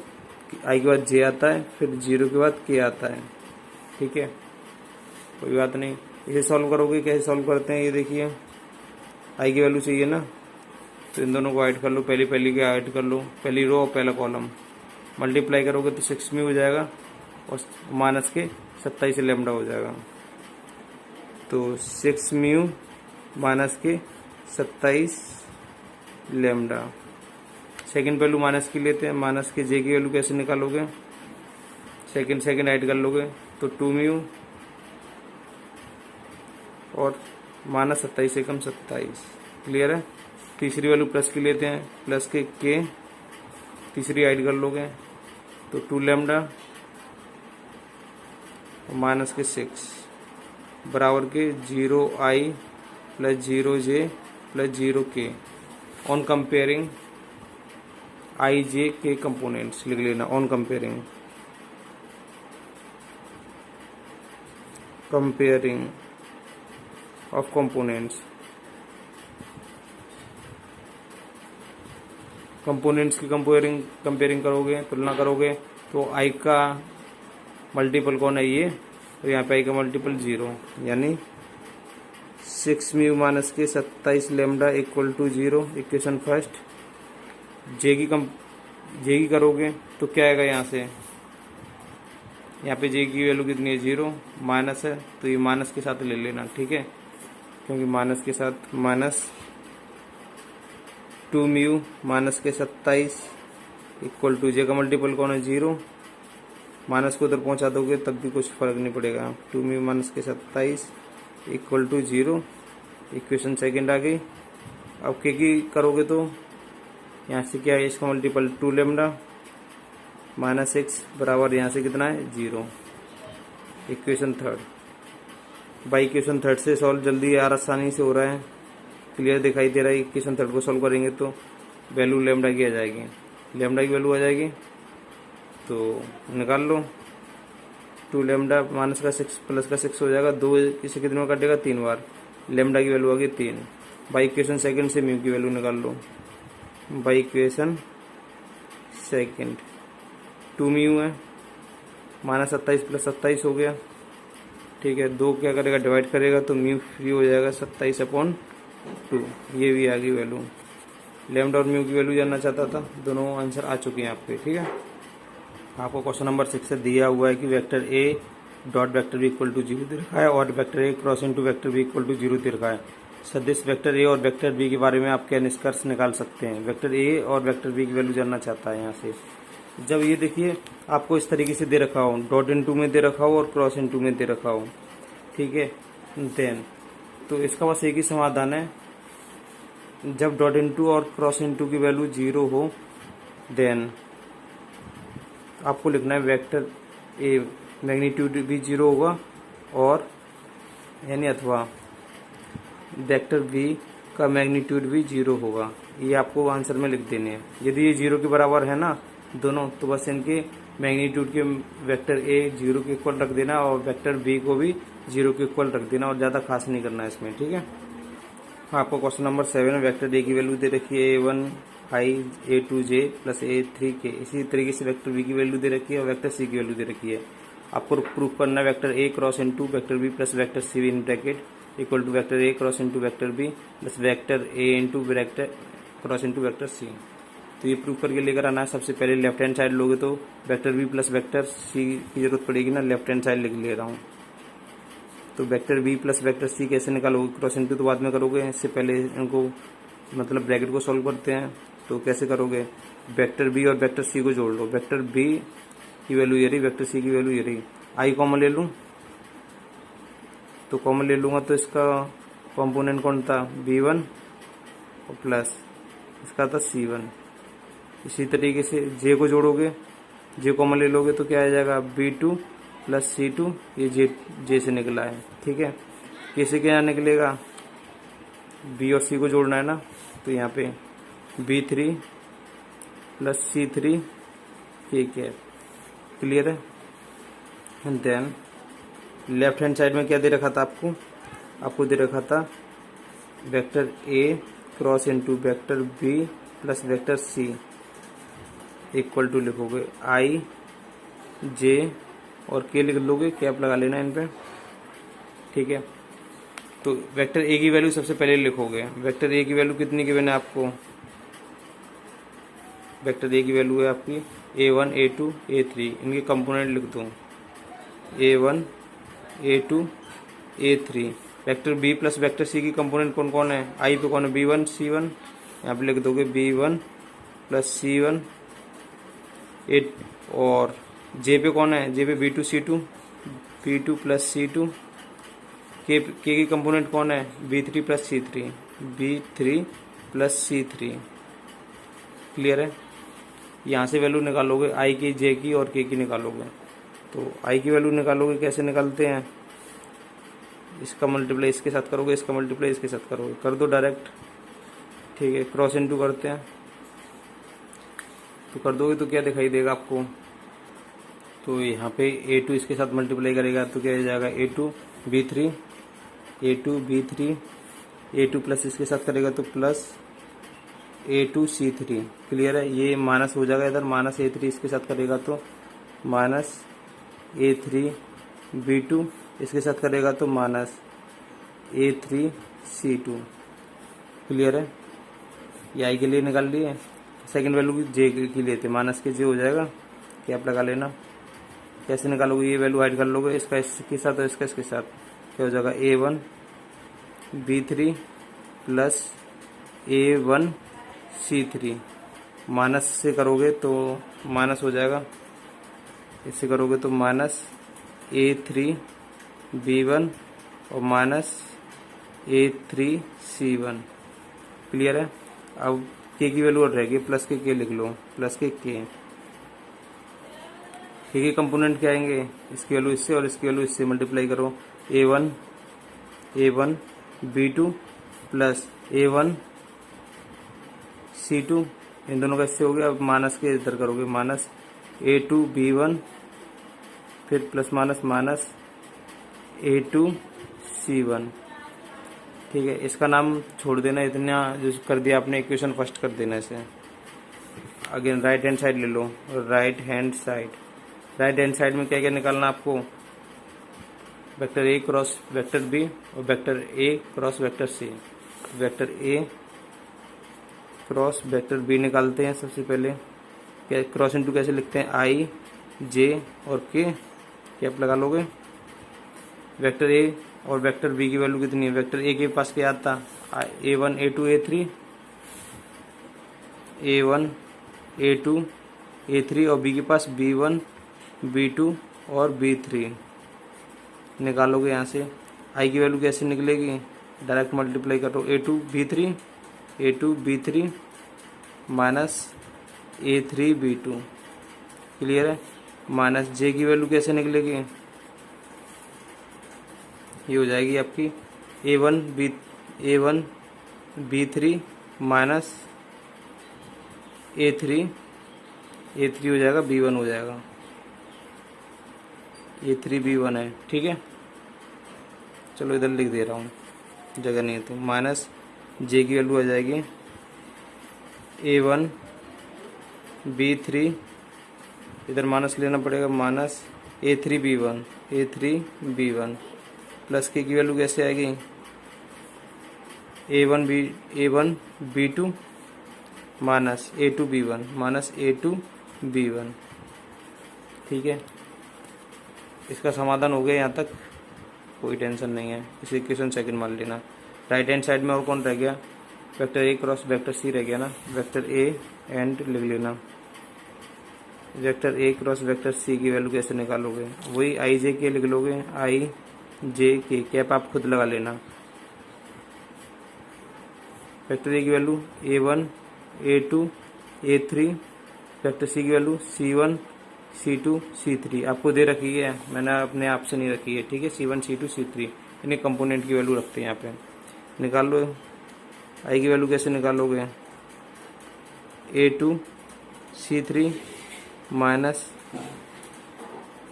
आई के बाद जे आता है, फिर 0 के बाद के आता है। ठीक है, कोई बात नहीं। इसे सॉल्व करोगे, कैसे सॉल्व करते हैं ये देखिए, आई की वैल्यू चाहिए ना, तो इन दोनों को ऐड कर लो, पहली के ऐड कर लो, पहली रो और पहला कॉलम मल्टीप्लाई करोगे तो 6 म्यू हो जाएगा और माइनस के 27 लैम्डा हो जाएगा, तो 6 म्यू माइनस के 27 लैम्डा। सेकंड वैल्यू माइनस की लेते हैं, माइनस के जे की वैल्यू कैसे निकालोगे, सेकंड ऐड कर लोगे तो 2 म्यू और माइनस 27 से कम 27। क्लियर है, तीसरी वैल्यू प्लस की लेते हैं, प्लस के तीसरी ऐड कर लोगे तो 2 लैम्डा और माइनस के 6 बराबर के 0i plus 0j plus 0k। On comparing I J K components लिख लेना on comparing of components. Components की कंपेयरिंग करोगे, तुलना करोगे, तो आई का मल्टीपल कौन है ये, और यहाँ पे आई का मल्टीपल 0, यानी 6 म्यू माइनस के 27 lambda equal to 0 equation first. J की करोगे तो क्या आएगा, यहाँ से यहाँ पे जे की वैल्यू कितनी है 0, माइनस है तो ये माइनस के साथ ले लेना, ठीक है, क्योंकि माइनस के साथ माइनस 2 म्यू माइनस के 27 इक्वल टू जे का मल्टीपल कौन है 0, माइनस को उधर पहुंचा दोगे तब भी कुछ फर्क नहीं पड़ेगा। 2 म्यू माइनस के 27 इक्वल टू 0 इक्वेशन सेकंड आ गई। अब के की करोगे तो यहाँ से क्या है, इसका मल्टीपल 2 लेमडा माइनस 6 बराबर यहाँ से कितना है 0 equation third. By equation third से सॉल्व जल्दी यार आसानी से हो रहा है, क्लियर दिखाई दे रहा है। इक्वेशन थर्ड को सॉल्व करेंगे तो वैल्यू लेमडा की आ जाएगी, लेमडा की वैल्यू आ जाएगी तो निकाल लो। 2 लेमडा माइनस का 6 प्लस का 6 हो जाएगा, 2 इसे कितने में काटेगा 3 बार, लेमडा की वैल्यू आ गई 3। बाई इक्वेशन सेकंड से म्यू की वैल्यू निकाल लो। बाई इक्वेशन सेकंड 2 म्यू है, माइनस 27 प्लस 27 हो गया, ठीक है, 2 क्या करेगा डिवाइड करेगा तो म्यू फ्री हो जाएगा 27/2, ये भी आ गई वैल्यू। लेमडा और म्यू की वैल्यू जानना चाहता था, दोनों आंसर आ चुके हैं आपके, ठीक है। आपको क्वेश्चन नंबर 6 से दिया हुआ है कि vector A dot vector B equal to 0 दे रखा है और vector A cross into vector B equal to 0 दे रखा है। सदिश वेक्टर ए और वेक्टर बी के बारे में आप क्या निष्कर्ष निकाल सकते हैं। वेक्टर ए और वेक्टर बी की वैल्यू जानना चाहता है यहाँ से। जब ये देखिए आपको इस तरीके से दे रखा हो, डॉट इनटू में दे रखा हो और क्रॉस इनटू में दे रखा हो, ठीक है, देन तो इसका बस एक ही समाधान है, जब डॉट इनटू और क्रॉस इनटू की वैल्यू 0 हो देन आपको लिखना है वेक्टर ए मैग्नीट्यूड भी 0 होगा और यानी अथवा वेक्टर बी का मैग्नीट्यूड भी 0 होगा। ये आपको आंसर में लिख देने हैं। यदि ये 0 के बराबर है ना दोनों, तो बस इनके मैग्नीट्यूड के वेक्टर ए 0 के इक्वल रख देना और वेक्टर बी को भी 0 के इक्वल रख देना और ज़्यादा खास नहीं करना है इसमें, ठीक है। आपको क्वेश्चन नंबर 7 में वेक्टर ए की वैल्यू दे रखी है A1 i A2j plus A3k। इसी तरीके से वेक्टर बी की वैल्यू दे रखी है और वेक्टर सी की वैल्यू दे रखी है। आपको प्रूफ करना है vector A cross into vector B plus vector C in bracket equal to vector A cross into vector B plus vector A into vector cross into vector C. तो ये proof करके लेकर आना है। सबसे पहले लेफ्ट हैंड साइड लोगे तो vector B plus vector C की जरूरत पड़ेगी ना, लेफ्ट हैंड साइड लिख ले रहा हूँ। तो vector B plus vector C कैसे निकालोगे, क्रॉस इनटू तो बाद में करोगे, इससे पहले इनको मतलब ब्रैकेट को सॉल्व करते हैं। तो कैसे करोगे, वेक्टर बी और वेक्टर सी को जोड़ लो। वेक्टर बी की वैल्यू ये रही, वेक्टर सी की वैल्यू ये रही। आई कॉमन ले लूँ तो कॉमन ले लूँगा तो इसका कॉम्पोनेंट कौन था B1 और प्लस इसका था C1। इसी तरीके से जे को जोड़ोगे, जे कॉमन ले लोगे तो क्या आ जाएगा B2 प्लस C2, ये जे से निकला है, ठीक है। कैसे क्या निकलेगा, बी और सी को जोड़ना है ना, तो यहाँ पे B3 प्लस C3 के कैप, क्लियर है। And then left hand side में क्या दे रखा था आपको दे रखा था vector A cross into vector B plus vector C equal to लिखोगे आई जे और के लिख लोगे, कैप लगा लेना इन पे, ठीक है। तो वेक्टर ए की वैल्यू सबसे पहले लिखोगे। वेक्टर ए की वैल्यू कितनी गिवन है आपको, वेक्टर ए की वैल्यू है आपकी A1 A2 A3। इनके कंपोनेंट लिख दो A1 A2 A3। Vector B plus vector C की कंपोनेंट कौन कौन है, आई पे कौन है B1 C1, यहाँ पे लिख दोगे B1 प्लस C1 और जे पे कौन है, जे पे B2 C2 B2 plus C2। के की कंपोनेंट कौन है B3 plus C3 B3 plus C3, clear है। यहाँ से वैल्यू निकालोगे आई की, जे की और के की निकालोगे। तो आई की वैल्यू निकालोगे, कैसे निकालते हैं, इसका मल्टीप्लाई इसके साथ करोगे, इसका मल्टीप्लाई इसके साथ करोगे, कर दो डायरेक्ट, ठीक है। क्रॉस इनटू करते हैं, तो कर दोगे तो क्या दिखाई देगा आपको, तो यहाँ पे A2 इसके साथ मल्टीप्लाई करेगा तो क्या हो जाएगा A2B3, A2B3, A2 प्लस इसके साथ करेगा तो प्लस A2C3। क्लियर है, ये माइनस हो जाएगा इधर, माइनस A3 इसके साथ करेगा तो माइनस A3B2, इसके साथ करेगा तो माइनस A3C2। क्लियर है, ये आई के लिए निकाल लिए, सेकंड वैल्यू की जे की लिए थे, माइनस के जे हो जाएगा, कैप लगा लेना। कैसे निकालोगे, ये वैल्यू हाइड कर लोगे, इसका इसके साथ और इसका इसके साथ, क्या हो जाएगा A1B3 प्लस A1C3। माइनस से करोगे तो माइनस हो जाएगा, इससे करोगे तो माइनस A3B1 और माइनस A3C1। क्लियर है, अब के की वैल्यू और रहेगी, प्लस के लिख लो, प्लस के के कंपोनेंट क्या आएंगे, इसकी वैल्यू इससे और इसकी वैल्यू इससे मल्टीप्लाई करो, A1B2 प्लस A1C2, इन दोनों का इससे हो गया। अब माइनस के इधर करोगे, माइनस A2B1 फिर प्लस माइनस माइनस A2C1। ठीक है, इसका नाम छोड़ देना, इतना जो कर दिया आपने इक्वेशन फर्स्ट कर देना इसे। अगेन राइट हैंड साइड ले लो, राइट हैंड साइड में क्या क्या निकालना आपको, vector A cross vector B और vector A cross vector C। Vector A cross vector B निकालते हैं सबसे पहले, क्या क्रॉस इनटू कैसे लिखते हैं, I J और K, कैप लगा लोगे। वेक्टर A और वेक्टर B की वैल्यू कितनी है, वेक्टर A के पास क्या आता, A1 A2 A3, A1 A2 A3 और B के पास B1 B2 और B3 निकालोगे। यहाँ से I की वैल्यू कैसे निकलेगी, डायरेक्ट मल्टीप्लाई करो, A2B3 माइनस A3B2। क्लियर है, माइनस J की वैल्यू कैसे निकलेगी, ये हो जाएगी आपकी A1B3 माइनस A3 हो जाएगा, B1 हो जाएगा, A3B1 है। ठीक है, चलो इधर लिख दे रहा हूँ, जगह नहीं है तो, माइनस J की वैल्यू आ जाएगी A1B3, इधर माइनस लेना पड़ेगा, माइनस A3B1 प्लस के की वैल्यू कैसे आएगी, A1B2 माइनस A2B1। ठीक है, इसका समाधान हो गया, यहाँ तक कोई टेंशन नहीं है, इसे इक्वेशन सेकंड मान लेना। राइट हैंड साइड में और कौन रह गया, vector A cross vector C रह गया ना, वेक्टर A एंड लिख लेना। Vector A cross vector C की वैल्यू कैसे निकालोगे, वही I J के लिख लोगे, I J के, कैप आप खुद लगा लेना। वेक्टर A की value A1 A2 A3, vector C की वैल्यू C1 C2 C3 आपको दे रखी है, मैंने अपने आप से नहीं रखी है। ठीक है, C1 C2 C3 इन्हें कंपोनेंट की वैल्यू रखते हैं यहाँ पे, निकाल लो। I की वैल्यू कैसे निकालोगे, A2 C3 minus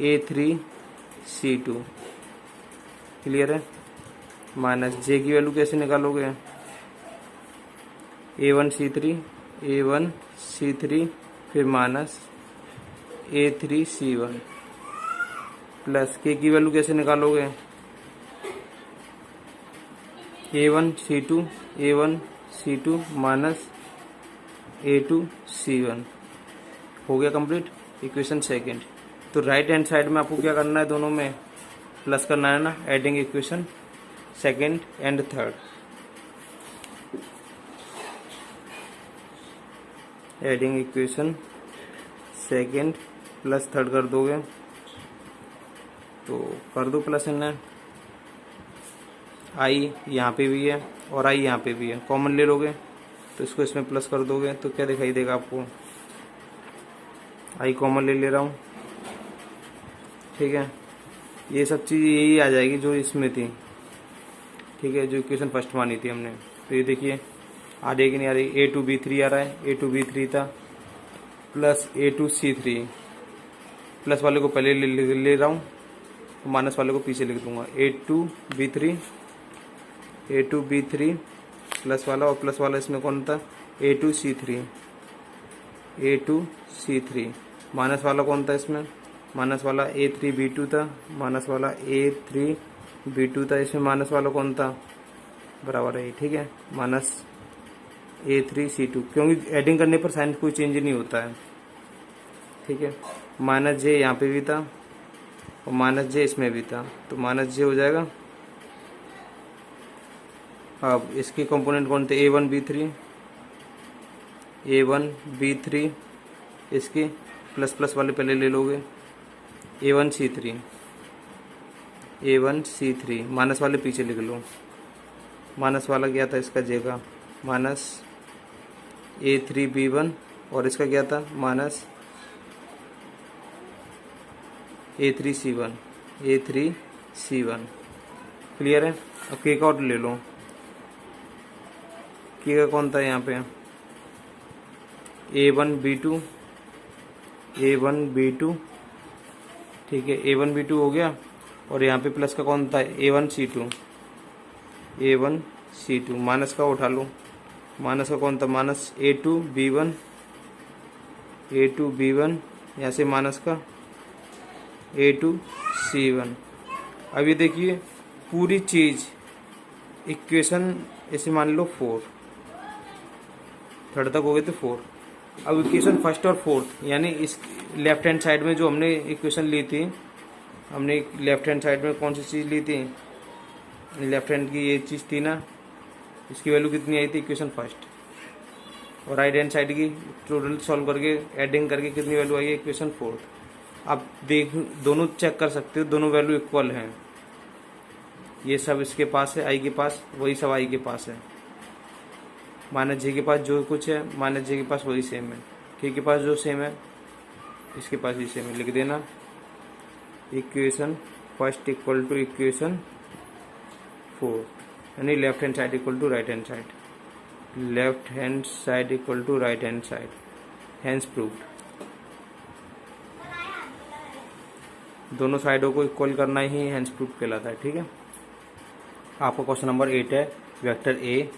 A3 C2। Clear है, माइनस J की वैल्यू कैसे निकालोगे, A1 C3 फिर minus A3 C1 plus K की वैल्यू कैसे निकालोगे, A1 C2 minus A2 C1। हो गया कंप्लीट इक्वेशन सेकंड। तो राइट हैंड साइड में आपको क्या करना है, दोनों में प्लस करना है ना, adding equation second and third. Adding equation second plus third कर दोगे तो कर दो प्लस इन्हें, आई यहाँ पे भी है और आई यहाँ पे भी है, कॉमन ले लोगे तो इसको इसमें प्लस कर दोगे तो क्या दिखाई देगा आपको, आई कॉमन ले रहा हूँ। ठीक है, ये सब चीज़ यही आ जाएगी जो इसमें थी। ठीक है, जो इक्वेशन फर्स्ट मानी थी हमने, तो ये देखिए आ रही कि नहीं आ रही, A2B3 आ रहा है, A2B3 था प्लस A2C3, प्लस वाले को पहले ले रहा हूँ, माइनस वाले को पीछे लिख दूंगा। A2B3 प्लस वाला, और प्लस वाला इसमें कौन था, A2C3, माइनस वाला कौन था इसमें, माइनस वाला A3B2 था, माइनस वाला A3B2 था, इसमें माइनस वाला कौन था, बराबर है, ठीक है, माइनस A3C2, क्योंकि एडिंग करने पर साइन कोई चेंज नहीं होता है, ठीक है। माइनस जे यहाँ पे भी था और माइनस जे इसमें भी था, तो माइनस जे हो जाएगा। अब इसके कंपोनेंट कौन थे, A1B3, इसके प्लस प्लस वाले पहले ले लोगे, A1C3, माइनस वाले पीछे लिख लो, माइनस वाला क्या था इसका जे का, माइनस A3B1, और इसका क्या था, माइनस A3C1, क्लियर है। अब के का आउट ले लो, के का कौन था यहाँ पे, A1B2, ठीक है, A1B2 हो गया, और यहाँ पे प्लस का कौन था, A1C2, माइनस का उठा लो, माइनस का कौन था, माइनस A2B1, यहाँ से माइनस का A2C1। अब ये देखिए पूरी चीज़ इक्वेशन ऐसे मान लो 4, थर्ड तक हो गए थे 4। अब इक्वेशन फर्स्ट और फोर्थ, यानी इस लेफ्ट हैंड साइड में जो हमने इक्वेशन ली थी, हमने लेफ्ट हैंड साइड में कौन सी चीज़ ली थी, लेफ्ट हैंड की ये चीज़ थी ना, इसकी वैल्यू कितनी आई थी, इक्वेशन फर्स्ट, और राइट हैंड साइड की टोटल सॉल्व करके एडिंग करके कितनी वैल्यू आई है, इक्वेशन फोर्थ। आप देख दोनों चेक कर सकते हो, दोनों वैल्यू इक्वल हैं, ये सब इसके पास है, आई के पास, वही सब आई के पास है, माइनस जे के पास जो कुछ है, माइनस जे के पास वही सेम है, के पास जो सेम है इसके पास भी सेम है, लिख देना equation first equal to equation 4, यानी left hand side equal to right hand side, left hand side equal to right hand side, hence proved. दोनों साइडों को इक्वल करना ही हैंस प्रूव्ड कहलाता है, ठीक है। आपका क्वेश्चन नंबर 8 है, वेक्टर ए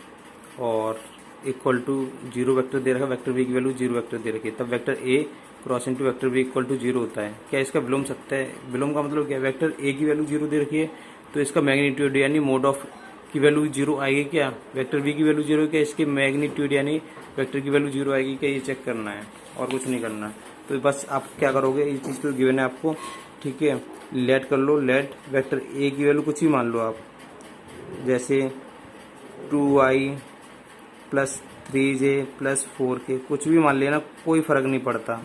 और इक्वल टू 0 वेक्टर दे रखा है, वेक्टर बी की वैल्यू 0 वेक्टर दे रखी है, तब vector A cross into vector B equal to 0 होता है। क्या इसका विलोम सत्य है, विलोम का मतलब क्या है, वेक्टर ए की वैल्यू 0 दे रखी है तो इसका मैग्नीट्यूड यानी मोड ऑफ की वैल्यू 0 आएगी क्या, वेक्टर बी की वैल्यू 0 क्या, इसके मैग्नीट्यूड यानी वेक्टर की वैल्यू 0 आएगी क्या, ये चेक करना है और कुछ नहीं करना। तो बस आप क्या करोगे, ये चीज़ तो गिवन है आपको, ठीक है, लेट कर लो, लेट वेक्टर ए की वैल्यू कुछ भी मान लो आप, जैसे 2i plus 3j plus 4k, कुछ भी मान लेना, कोई फ़र्क नहीं पड़ता,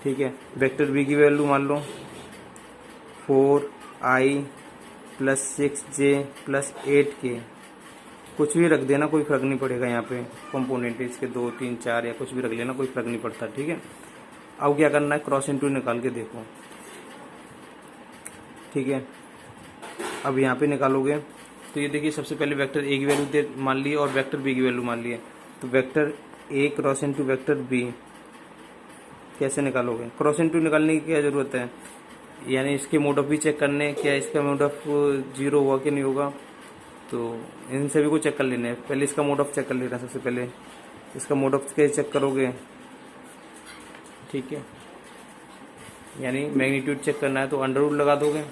ठीक है। वेक्टर बी की वैल्यू मान लो 4i plus 6j plus 8k, कुछ भी रख देना, कोई फ़र्क नहीं पड़ेगा, यहाँ पे कंपोनेंट इसके 2 3 4 या कुछ भी रख लेना, कोई फ़र्क नहीं पड़ता, ठीक है। अब क्या करना है, क्रॉस इनटू निकाल के देखो, ठीक है। अब यहाँ पे निकालोगे तो ये देखिए सबसे पहले वेक्टर ए की वैल्यू मान ली और वेक्टर बी की वैल्यू मान ली है, तो vector A cross into vector B कैसे निकालोगे, क्रॉस इनटू निकालने की क्या ज़रूरत है, यानी इसके मोड ऑफ भी चेक करने, क्या इसका मोड ऑफ 0 हुआ कि नहीं होगा, तो इन सभी को चेक कर लेना है। पहले इसका मोड ऑफ चेक कर लेना, सबसे पहले इसका मोड ऑफ कैसे चेक करोगे, ठीक है, यानी मैग्नीट्यूड चेक करना है तो अंडर रूट लगा दोगे।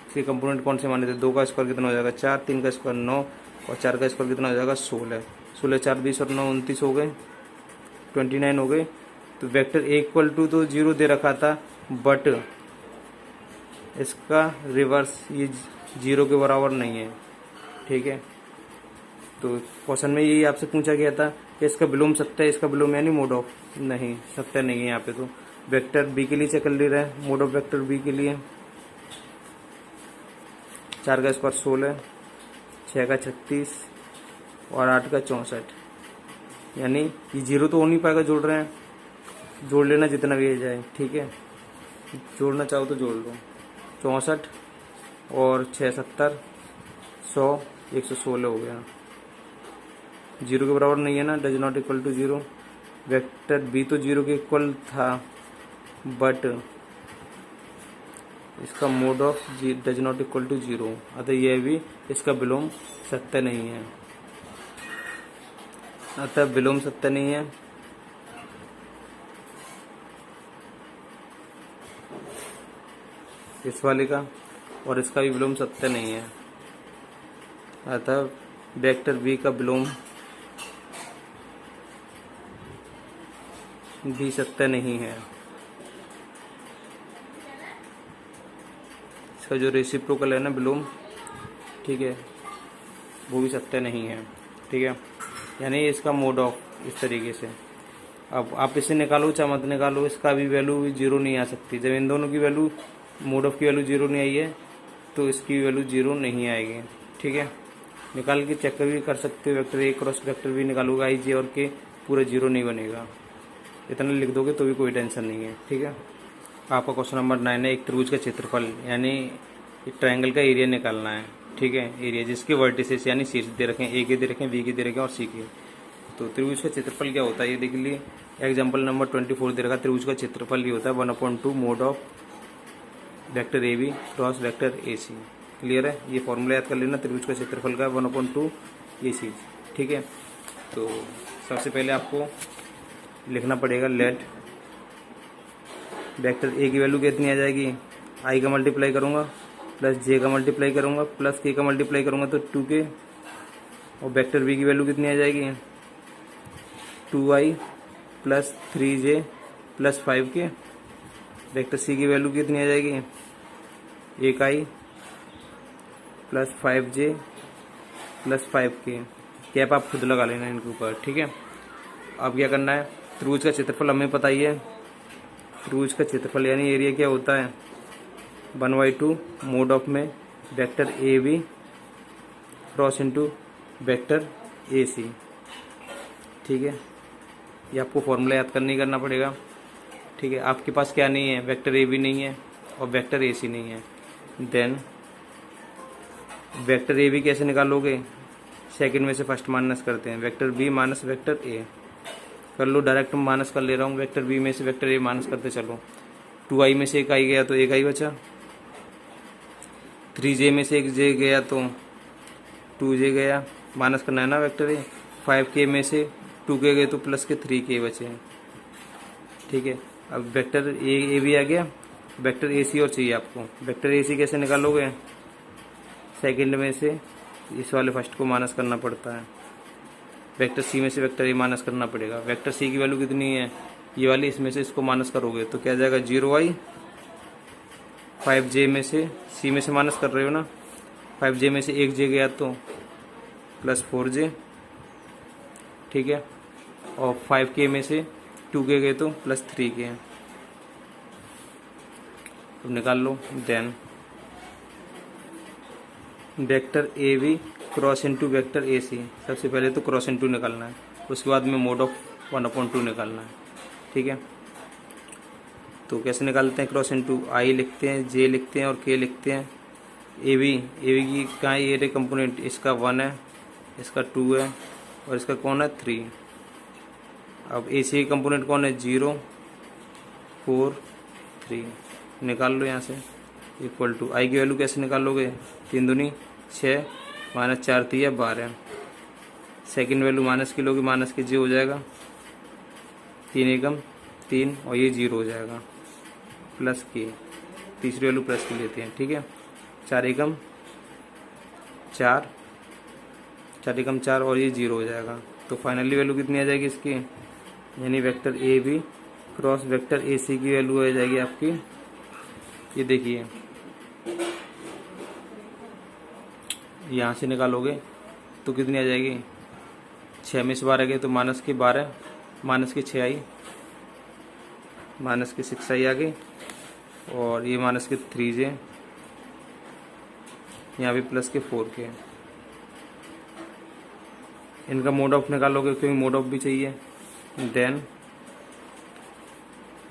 इसके कंपोनेंट कौन से माने थे, 2 का स्क्वायर कितना हो जाएगा 4, 3 का स्क्वायर 9 और 4 का स्क्वायर कितना हो जाएगा 16, 16 4 20 और 9 29 हो गए, 29 हो गए। तो वेक्टर ए इक्वल टू तो 0 दे रखा था, बट इसका रिवर्स ये 0 के बराबर नहीं है, ठीक है। तो क्वेश्चन में यही आपसे पूछा गया था कि इसका विलोम सत्य है, इसका विलोम यानी मोड ऑफ नहीं, सत्य नहीं है यहाँ पे। तो वेक्टर बी के लिए चेक कर ले रहा है, मोड ऑफ वेक्टर बी के लिए 4 का स्क्वायर 16, 6 का 36 और 8 का 64, यानी ये 0 तो हो नहीं पाएगा, जोड़ रहे हैं, जोड़ लेना जितना भी आ जाए, ठीक है, जोड़ना चाहो तो जोड़ लो, 64 और 6 70 100 116 हो गया, 0 के बराबर नहीं है ना, does not equal to 0, vector B तो 0 के इक्वल था, बट इसका mod of does not equal to 0, अतः यह भी इसका विलोम सत्य नहीं है। अतः विलोम सत्य नहीं है। इस वाले का और इसका भी विलोम सत्य नहीं है। अतः वेक्टर बी का विलोम भी सत्य नहीं है। इसका जो रेसिप्रोकल है ना विलोम, ठीक है, वो भी सत्य नहीं है। ठीक है, यानी इसका मोड ऑफ इस तरीके से। अब आप इसे निकालो चाहे मत निकालो, इसका भी वैल्यू 0 नहीं आ सकती। जब इन दोनों की वैल्यू, मोड ऑफ की वैल्यू 0 नहीं आई है तो इसकी वैल्यू 0 नहीं आएगी। ठीक है, निकाल के चेक भी कर सकते हो। वेक्टर ए क्रॉस वेक्टर भी निकालोगे आई जे और के, पूरा 0 नहीं बनेगा। इतना लिख दोगे तो भी कोई टेंशन नहीं है। ठीक है, आपका क्वेश्चन नंबर 9 है, एक त्रिभुज का क्षेत्रफल यानी एक ट्रायंगल का एरिया निकालना है। ठीक है, एरिया जिसके वर्टिसेस यानी शीर्ष दे रखें, ए के दे रखें, बी के दे रखें और सी के। तो त्रिभुज का क्षेत्रफल क्या होता है ये देख लीजिए। एग्जाम्पल नंबर 24 दे रखा। त्रिभुज का क्षेत्रफल ये होता है 1/2 mod of vector A B cross vector A C. Clear है, ये फॉर्मूला याद कर लेना त्रिभुज का क्षेत्रफल का 1/2 ये चीज़। ठीक है, तो सबसे पहले आपको लिखना पड़ेगा लेट वेक्टर ए की वैल्यू कितनी आ जाएगी, आई का मल्टीप्लाई करूँगा प्लस जे का मल्टीप्लाई करूँगा प्लस के का मल्टीप्लाई करूँगा तो 2k, और वेक्टर बी की वैल्यू कितनी आ जाएगी 2i plus 3j plus 5k। Vector C की वैल्यू कितनी आ जाएगी 1i plus 5j plus 5k। Cap आप खुद लगा लेना इनके ऊपर। ठीक है, अब क्या करना है, त्रिभुज का क्षेत्रफल हमें पता ही है। त्रिभुज का क्षेत्रफल यानी एरिया क्या होता है 1/2 मोड ऑफ में vector A B cross into vector A C. ठीक है, ये आपको फॉर्मूला याद करना पड़ेगा। ठीक है, आपके पास क्या नहीं है, वेक्टर ए बी नहीं है और वेक्टर ए सी नहीं है। देन वेक्टर ए बी कैसे निकालोगे, सेकंड में से फर्स्ट माइनस करते हैं, vector B minus vector A कर लो। डायरेक्ट माइनस कर ले रहा हूँ, वेक्टर बी में से वेक्टर ए माइनस करते चलो। 2i में से 1i गया तो 1i बचा, 3j में से 1j गया तो 2j गया, माइनस करना है ना वेक्टर ए। 5k में से 2k गए तो प्लस के 3k बचे। ठीक है, अब वेक्टर ए भी आ गया, वेक्टर ए सी और चाहिए आपको। वेक्टर ए सी कैसे निकालोगे, सेकंड में से इस वाले फर्स्ट को माइनस करना पड़ता है, वेक्टर सी में से वेक्टर ए माइनस करना पड़ेगा। वेक्टर सी की वैल्यू कितनी है ये वाली, इसमें से इसको माइनस करोगे तो क्या जाएगा 0i, 5j में से सी में से माइनस कर रहे हो ना, 5j में से 1j गया तो प्लस 4j। ठीक है, और 5k में से 2k गए तो प्लस 3k। अब निकाल लो। Then vector A B cross into vector A C, सबसे पहले तो क्रॉस इंटू निकालना है, उसके बाद में मोड ऑफ 1/2 निकालना है। ठीक है, तो कैसे निकालते हैं क्रॉस इंटू, आई लिखते हैं, जे लिखते हैं और के लिखते हैं। ए बी की कहाँ है ये कंपोनेंट, इसका 1 है, इसका 2 है और इसका कौन है 3। अब ए सी कंपोनेंट कौन है 0 4 3, निकाल लो यहाँ से। इक्वल टू आई की वैल्यू कैसे निकालोगे, 3 दूनी 6 माइनस 4 3 12। सेकेंड वैल्यू माइनस की लोगे, माइनस के जे हो जाएगा, 3 एकम 3 और ये 0 हो जाएगा, प्लस के तीसरी वैल्यू प्लस की लेते हैं। ठीक है, 4 एकम 4 4 एकम 4 और ये 0 हो जाएगा। तो फाइनली वैल्यू कितनी आ जाएगी इसकी, यानी vector A B cross vector A C की वैल्यू आ जाएगी आपकी, ये देखिए यहाँ से निकालोगे तो कितनी आ जाएगी, 6 में से 12 गए तो माइनस के 12 माइनस के 6 आई, माइनस के 6 आई आ गई, और ये माइनस के 3j, यहाँ भी प्लस के 4k। इनका मोड ऑफ निकालोगे क्योंकि मोड ऑफ भी चाहिए। Then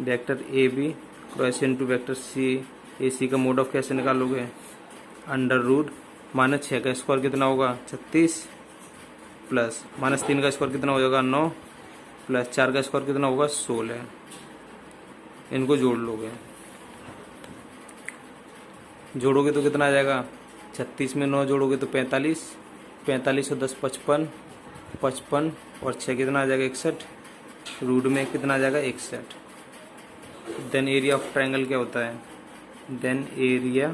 vector A B cross into vector C A C का मोड ऑफ कैसे निकालोगे, अंडर रूट माइनस 6 का स्क्वायर कितना होगा 36 प्लस माइनस 3 का स्क्वायर कितना हो जाएगा 9 प्लस 4 का स्क्वायर कितना होगा 16, इनको जोड़ लोगे, जोड़ोगे तो कितना आ जाएगा 36 में 9 जोड़ोगे तो 45, 45 और 10 55, 55 और 6 कितना आ जाएगा 61, रूट में कितना आ जाएगा 61। देन एरिया ऑफ ट्रायंगल क्या होता है, देन एरिया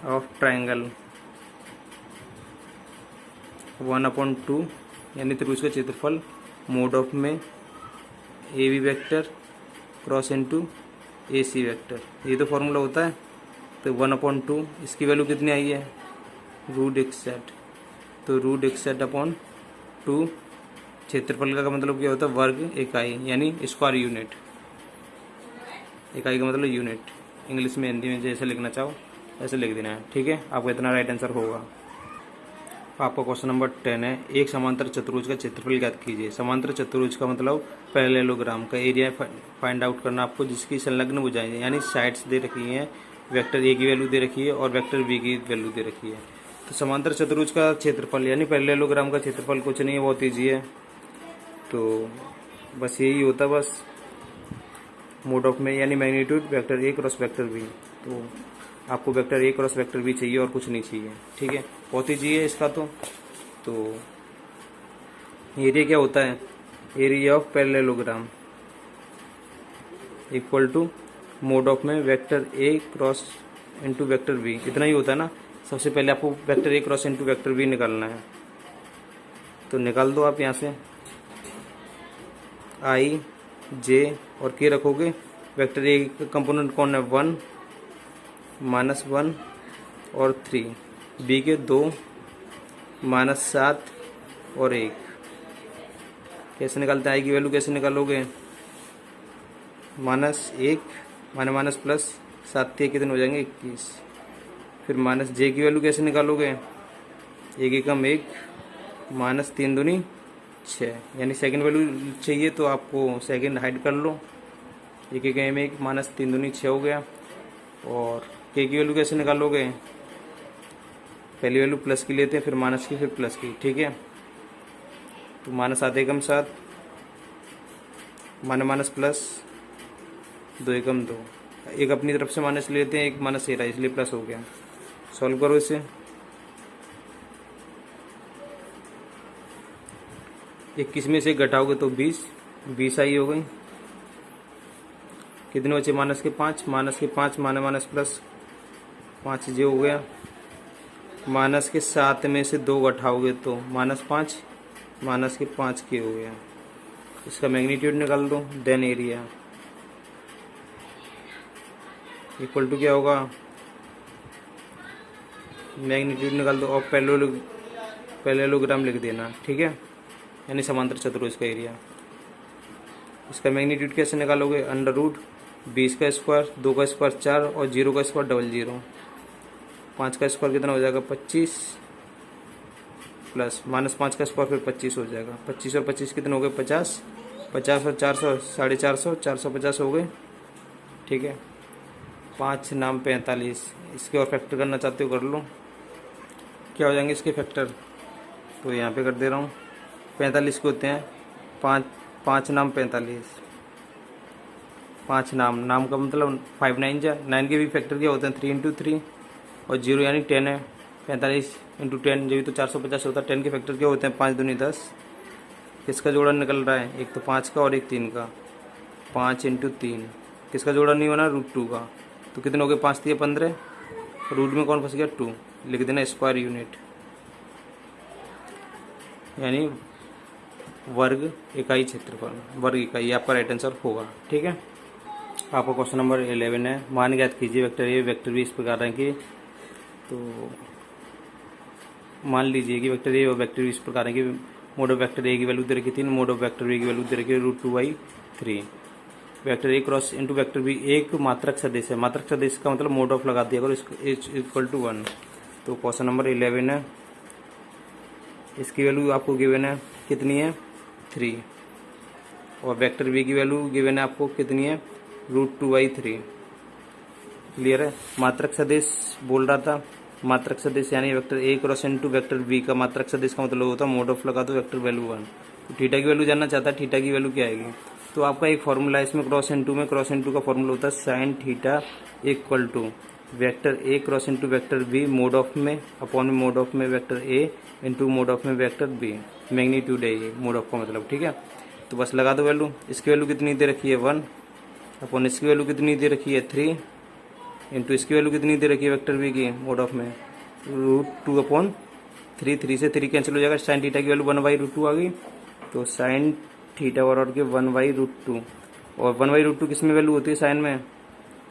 ऑफ ट्रायंगल 1/2 यानी त्रिभुज का क्षेत्रफल मोड ऑफ में A B vector cross into A C vector, ये तो फॉर्मूला होता है। तो 1/2 इसकी वैल्यू कितनी आई है रूट एक्सेट, तो रूट एक्सेट अपॉन 2, क्षेत्रफल का मतलब क्या होता है वर्ग इकाई यानी स्क्वायर यूनिट, इकाई का मतलब यूनिट, इंग्लिश में हिंदी में जैसे लिखना चाहो ऐसे लिख देना है, ठीक है। आपका इतना राइट आंसर होगा। आपका क्वेश्चन नंबर 10 है, एक समांतर चतुर्भुज का क्षेत्रफल ज्ञात कीजिए। समांतर चतुर्भुज का मतलब पैरेललोग्राम का एरिया फाइंड आउट करना आपको, जिसकी संलग्न भुजाएं यानी साइड्स दे रखी हैं, वेक्टर ए की वैल्यू दे रखी है और वेक्टर बी की वैल्यू दे रखी है। तो समांतर चतुर्भुज का क्षेत्रफल यानी पैरेललोग्राम का क्षेत्रफल कुछ नहीं है, बहुत ईजी है। तो बस यही होता, बस मोड ऑफ में यानी magnitude vector A cross vector B, तो आपको vector A cross vector B चाहिए और कुछ नहीं चाहिए, ठीक है। बहुत ईजी है इसका। तो एरिया क्या होता है, area of parallelogram equal to mod of में vector A cross into vector B, इतना ही होता है ना। सबसे पहले आपको vector A cross into vector B निकालना है, तो निकाल दो आप यहाँ से। आई जे और के रखोगे, वेक्टर ए का कंपोनेंट कौन है 1 -1 और 3, बी के 2 -7 और 1। कैसे निकालते हैं आई की वैल्यू, कैसे निकालोगे -1 माइनस प्लस 7 के कितने हो जाएंगे 21। फिर माइनस जे की वैल्यू कैसे निकालोगे, 1 एकम 1 -3 दूनी 6, यानी सेकंड वैल्यू चाहिए तो आपको सेकंड हाइड कर लो, 1 एकम 1 -3 दूनी 6 हो गया। और के की वैल्यू कैसे निकालोगे, पहली वैल्यू प्लस की लेते हैं, फिर माइनस की, फिर प्लस की, ठीक है। तो -7 एकम 7 माइनस प्लस 2 एकम 2, एक अपनी तरफ से माइनस लेते हैं, एक माइनस से रहा इसलिए प्लस हो गया। सॉल्व करो इसे, 21 में से घटाओगे तो 20 आई हो गई। कितने बचे माइनस के 5 माइनस प्लस 5 जे हो गया। माइनस के 7 में से 2 घटाओगे तो -5 माइनस के 5 के हो गया। इसका मैग्नीट्यूड निकाल दो, देन एरिया इक्वल टू क्या होगा, मैग्नीट्यूड निकाल दो और पैरेललोग्राम लिख देना, ठीक है, यानी समांतर चतुर्भुज का एरिया। इसका मैग्नीट्यूड कैसे निकालोगे, अंडर रूट 20 का स्क्वायर, 2 का स्क्वायर 4 और 0 का स्क्वायर 00, 5 का स्क्वायर कितना हो जाएगा 25 प्लस -5 का स्क्वायर फिर 25 हो जाएगा। 25 और 25 कितने हो गए 50, 50 और 400 450, 450 हो गए, ठीक है। 5 नाम 45, इसके और फैक्टर करना चाहते हो कर लो, क्या हो जाएंगे इसके फैक्टर, तो यहाँ पे कर दे रहा हूँ। 45 के होते हैं 5 नाम 45, 5 नाम का मतलब 5 9 जा 9 के भी फैक्टर क्या होते हैं 3 × 3 और 0 यानी 10 है, 45 × 10 जो भी तो 450 होता है। 10 के फैक्टर क्या होते हैं 5 दूनी 10, किसका जोड़ा निकल रहा है, एक तो 5 का और एक 3 का, 5 × 3, किसका जोड़ा नहीं होना √2 का, तो कितने हो गए 5 × 3 15, रूट में कौन फंस गया 2, लिख देना स्क्वायर यूनिट यानी वर्ग इकाई क्षेत्रफल, वर्ग इकाई आपका राइट आंसर होगा, ठीक है। आपका क्वेश्चन नंबर 11 है, मान ज्ञात कीजिए वेक्टर ए वेक्टर बी इस प्रकार है कि, तो मान लीजिए कि वेक्टर ए और वेक्टर बी इस प्रकार है कि मोड ऑफ वेक्टर ए की वैल्यू दे रखी 3, मोड ऑफ वेक्टर बी की वैल्यू दे रखी √2/3। Vector A cross into vector B एक मात्रक सदिश है, मात्रक सदिश का मतलब मोड ऑफ लगा दिया करो इक्वल टू 1। तो क्वेश्चन नंबर 11 है, इसकी वैल्यू आपको गिवन है कितनी है 3 और वेक्टर बी की वैल्यू गिवन है आपको कितनी है √2/3। क्लियर है। मात्रक सदिश बोल रहा था, मात्रक सदिश यानी vector A cross into vector B का मात्रक सदिश का मतलब होता है मोड ऑफ लगा दो वेक्टर वैल्यू 1, तो थीटा की वैल्यू जानना चाहता है, थीटा की वैल्यू क्या आएगी। तो आपका एक फॉर्मूला है इसमें क्रॉस इनटू में, क्रॉस इनटू का फॉर्मूला होता है sine theta equal to vector A cross into vector B mod of में अपॉन में मोड ऑफ में vector A into mod of में वेक्टर बी, मैग्नीट्यूड है ये मोड ऑफ का मतलब, ठीक है। तो बस लगा दो वैल्यू। इसकी वैल्यू कितनी दे रखी है 1 अपॉन इसकी वैल्यू कितनी दे रखी है 3 इंटू इसकी वैल्यू कितनी दे रखी है वेक्टर बी की मोड ऑफ में √2 अपॉन 3, 3 से 3 कैंसिल हो जाएगा, साइन थीटा की वैल्यू 1/√2 आ गई। तो साइन थीटा बराबर के 1/√2 और 1/√2 किस में वैल्यू होती है साइन में,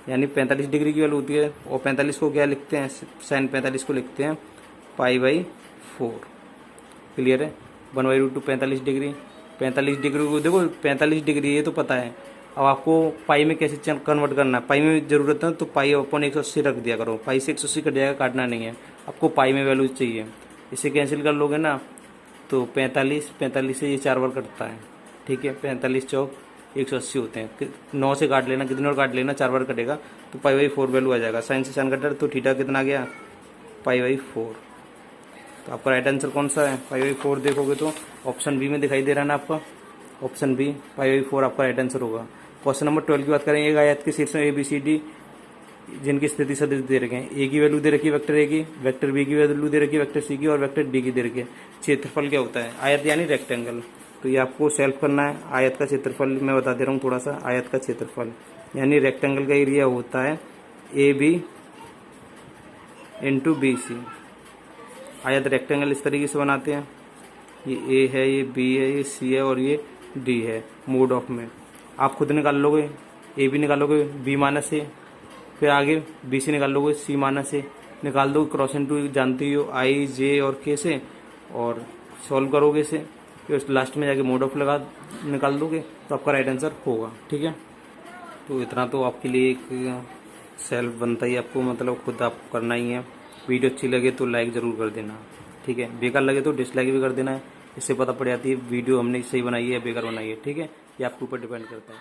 यानी 45 डिग्री की वैल्यू होती है। और 45 को क्या लिखते हैं, साइन 45 को लिखते हैं π/4। क्लियर है, 1/√2 45 डिग्री, 45 डिग्री को देखो 45 डिग्री ये तो पता है। अब आपको पाई में कैसे कन्वर्ट करना है, पाई में जरूरत है तो पाई अपन 180 रख दिया करो, पाई से 180 कट जाएगा, काटना नहीं है आपको, पाई में वैल्यू चाहिए। इसे कैंसिल कर लोगे ना तो 45 से ये 4 बार कटता है, ठीक है। 45 चौक 180 होते हैं, 9 से काट लेना, कितने और काट लेना, 4 बार कटेगा तो π/4 वैल्यू आ जाएगा। साइन से साइन कटर तो थीटा कितना आ गया π/4। तो आपका राइट आंसर कौन सा है, π/4 देखोगे तो ऑप्शन बी में दिखाई दे रहा है ना आपका, ऑप्शन बी π/4 आपका राइट आंसर होगा। क्वेश्चन नंबर 12 की बात करें, एक आयत के शीर्ष में ABCD जिनकी स्थिति सदिश दे रखे हैं, ए की वैल्यू दे रखी है वेक्टर ए की, वेक्टर बी की वैल्यू दे रखी है वेक्टर सी की और वेक्टर डी की दे रखी है। क्षेत्रफल क्या होता है, आयत यानी रेक्टेंगल, तो ये आपको सेल्फ करना है। आयत का क्षेत्रफल मैं बता दे रहा हूँ थोड़ा सा, आयत का क्षेत्रफल यानी रेक्टेंगल का एरिया होता है AB इंटू BC। आयत रेक्टेंगल इस तरीके से बनाते हैं, ये A है, ये B है, ये C है और ये D है मोड ऑफ में। आप खुद निकाल लोगे, AB निकालोगे B माइनस A, फिर आगे BC निकाल लोगे C माइनस A, निकाल दो क्रॉस इनटू जानते हो I J और K से, और सॉल्व करोगे इसे, फिर लास्ट में जाके मोड ऑफ लगा निकाल दोगे तो आपका राइट आंसर होगा, ठीक है। तो इतना तो आपके लिए एक सेल्फ बनता ही, आपको मतलब खुद आप करना ही है। वीडियो अच्छी लगे तो लाइक ज़रूर कर देना, ठीक है। बेकार लगे तो डिसलाइक भी कर देना है, इससे पता पड़ जाती है वीडियो हमने सही बनाई है या बेकार बनाई है, ठीक है। ये आपके ऊपर डिपेंड करता है।